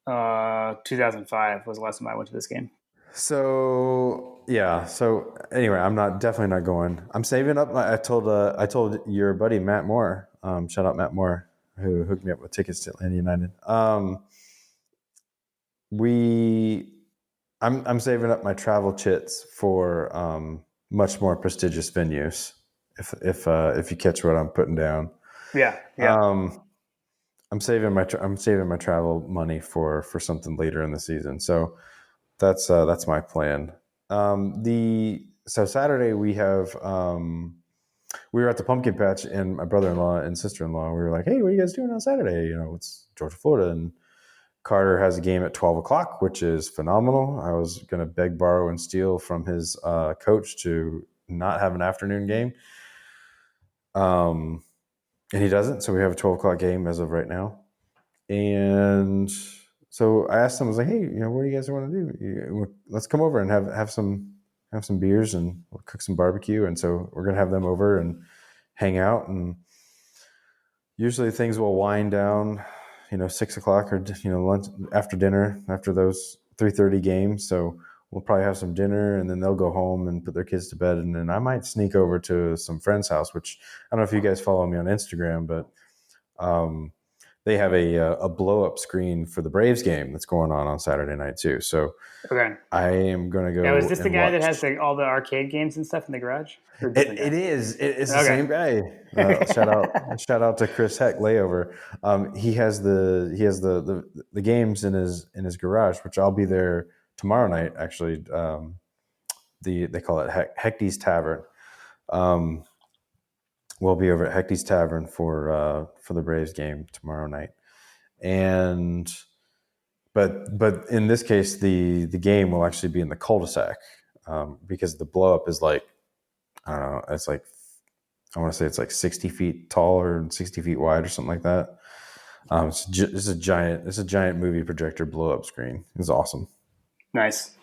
2005 was the last time I went to this game. So yeah. So anyway, definitely not going. I'm saving up. I told your buddy Matt Moore. Shout out Matt Moore, who hooked me up with tickets to Atlanta United. I'm saving up my travel chits for much more prestigious venues. If you catch what I'm putting down. Yeah. Yeah. I'm saving my travel money for something later in the season. So that's my plan. So Saturday we were at the pumpkin patch, and my brother-in-law and sister-in-law, we were like, hey, what are you guys doing on Saturday? It's Georgia, Florida, and Carter has a game at 12 o'clock, which is phenomenal. I was going to beg, borrow, and steal from his coach to not have an afternoon game. And he doesn't. So we have a 12 o'clock game as of right now. And so I asked him, I was like, hey, what do you guys want to do? Let's come over and have some beers, and we'll cook some barbecue. And so we're going to have them over and hang out. And usually things will wind down, 6 o'clock or, lunch after dinner, after those 3:30 games. So we'll probably have some dinner, and then they'll go home and put their kids to bed. And then I might sneak over to some friend's house, which I don't know if you guys follow me on Instagram, but they have a blow up screen for the Braves game that's going on Saturday night too. So Okay. I am going to go. Now, is this the guy watch. that has all the arcade games and stuff in the garage? It is. It's the Okay. same guy. Shout out to Chris Heck Layover. He has the games in his garage, which I'll be there tomorrow night. Actually, they call it Hecty's Tavern. We'll be over at Hecty's Tavern for the Braves game tomorrow night, but in this case, the game will actually be in the cul-de-sac, because the blow up is like, I don't know, it's like, I want to say it's like 60 feet tall or 60 feet wide or something like that. It's a giant movie projector blow up screen. It's awesome. Nice.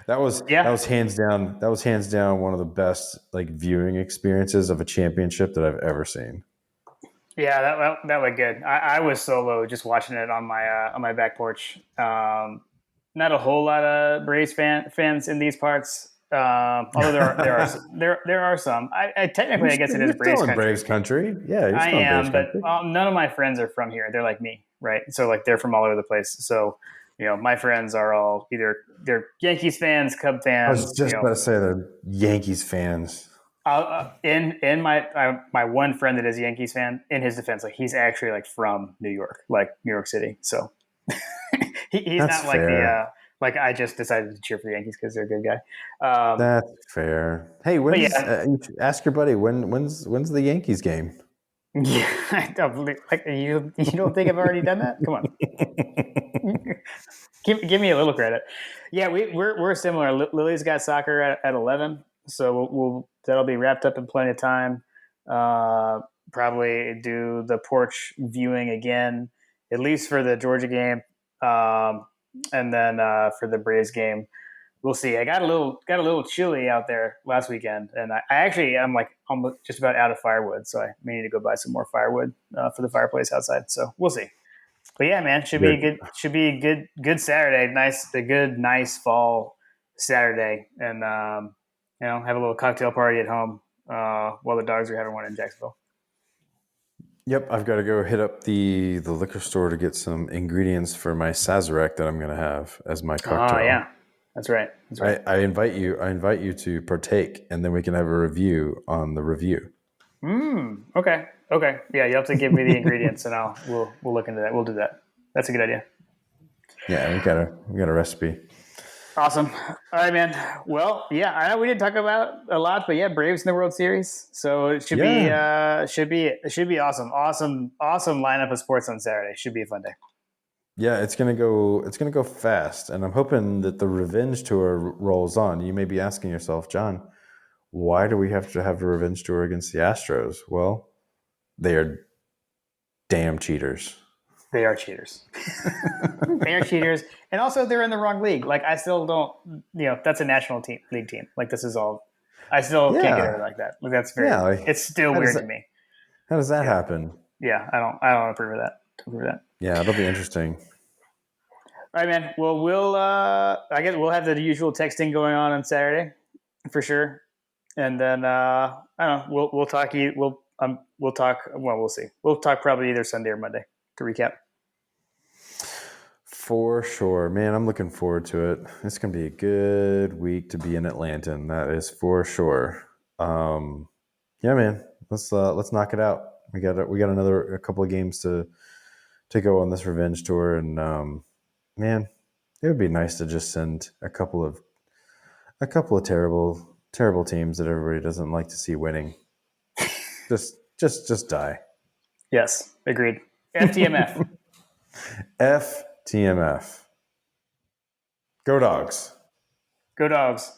That was hands down one of the best like viewing experiences of a championship that I've ever seen. Yeah, that looked good. I was solo, just watching it on my back porch. Not a whole lot of Braves fans in these parts. Although there are some. I technically, I guess it is Braves country. Braves country. Yeah, I am, but none of my friends are from here. They're like me, right? So like they're from all over the place. So my friends are all either they're Yankees fans, Cub fans. I was just about to say they're Yankees fans. In my one friend that is a Yankees fan, in his defense, like he's actually like from New York City. So He's That's not like fair. like I just decided to cheer for the Yankees because they're a good guy. That's fair. Hey, But when's yeah, you should ask your buddy when's the Yankees game? yeah, I don't believe, like you don't think I've already done that? Come on, give me a little credit. Yeah, we're similar. Lily's got soccer at 11, so we'll that'll be wrapped up in plenty of time. Uh, Probably do the porch viewing again, at least for the Georgia game, and then for the Braves game we'll see. I got a little chilly out there last weekend, and I actually I'm like almost just about out of firewood, so I may need to go buy some more firewood for the fireplace outside. So we'll see. But yeah, man, should be a Good. good good Saturday. Nice fall Saturday, and have a little cocktail party at home while the dogs are having one in Jacksonville. Yep, I've got to go hit up the liquor store to get some ingredients for my Sazerac that I'm going to have as my Oh cocktail. yeah, that's right. That's right. I invite you. I invite you to partake, and then we can have a review on the review. Okay. Okay. Yeah, you have to give me the ingredients, and we'll look into that. We'll do that. That's a good idea. Yeah, we got a recipe. Awesome. All right, man. Well, yeah, I know we didn't talk about a lot, but yeah, Braves in the World Series, so it Yeah, should be awesome. Awesome lineup of sports on Saturday. Should be a fun day. yeah. It's gonna go fast, and I'm hoping that the revenge tour rolls on. You may be asking yourself, John, why do we have to have a revenge tour against the Astros? Well, they are damn cheaters. They are cheaters. They are cheaters, and also they're in the wrong league. Like I still don't, that's a national league team. Like this is all. I still can't get Yeah, over like that. Like that's yeah. it's still How does weird to that me. how does that Yeah, happen? yeah. I don't approve of that. Don't approve of that. Yeah, it'll be interesting. All right, man. Well, I guess we'll have the usual texting going on Saturday, for sure. And then I don't know. We'll talk. We'll talk. Well, we'll see. We'll talk probably either Sunday or Monday to recap. For sure, man. I'm looking forward to it. It's gonna be a good week to be in Atlanta, and that is for sure. Yeah, man. Let's knock it out. We got a couple of games to go on this revenge tour, and man, it would be nice to just send a couple of terrible teams that everybody doesn't like to see winning. Just die. Yes, agreed. FTMF. FTMF. Go dogs. Go dogs.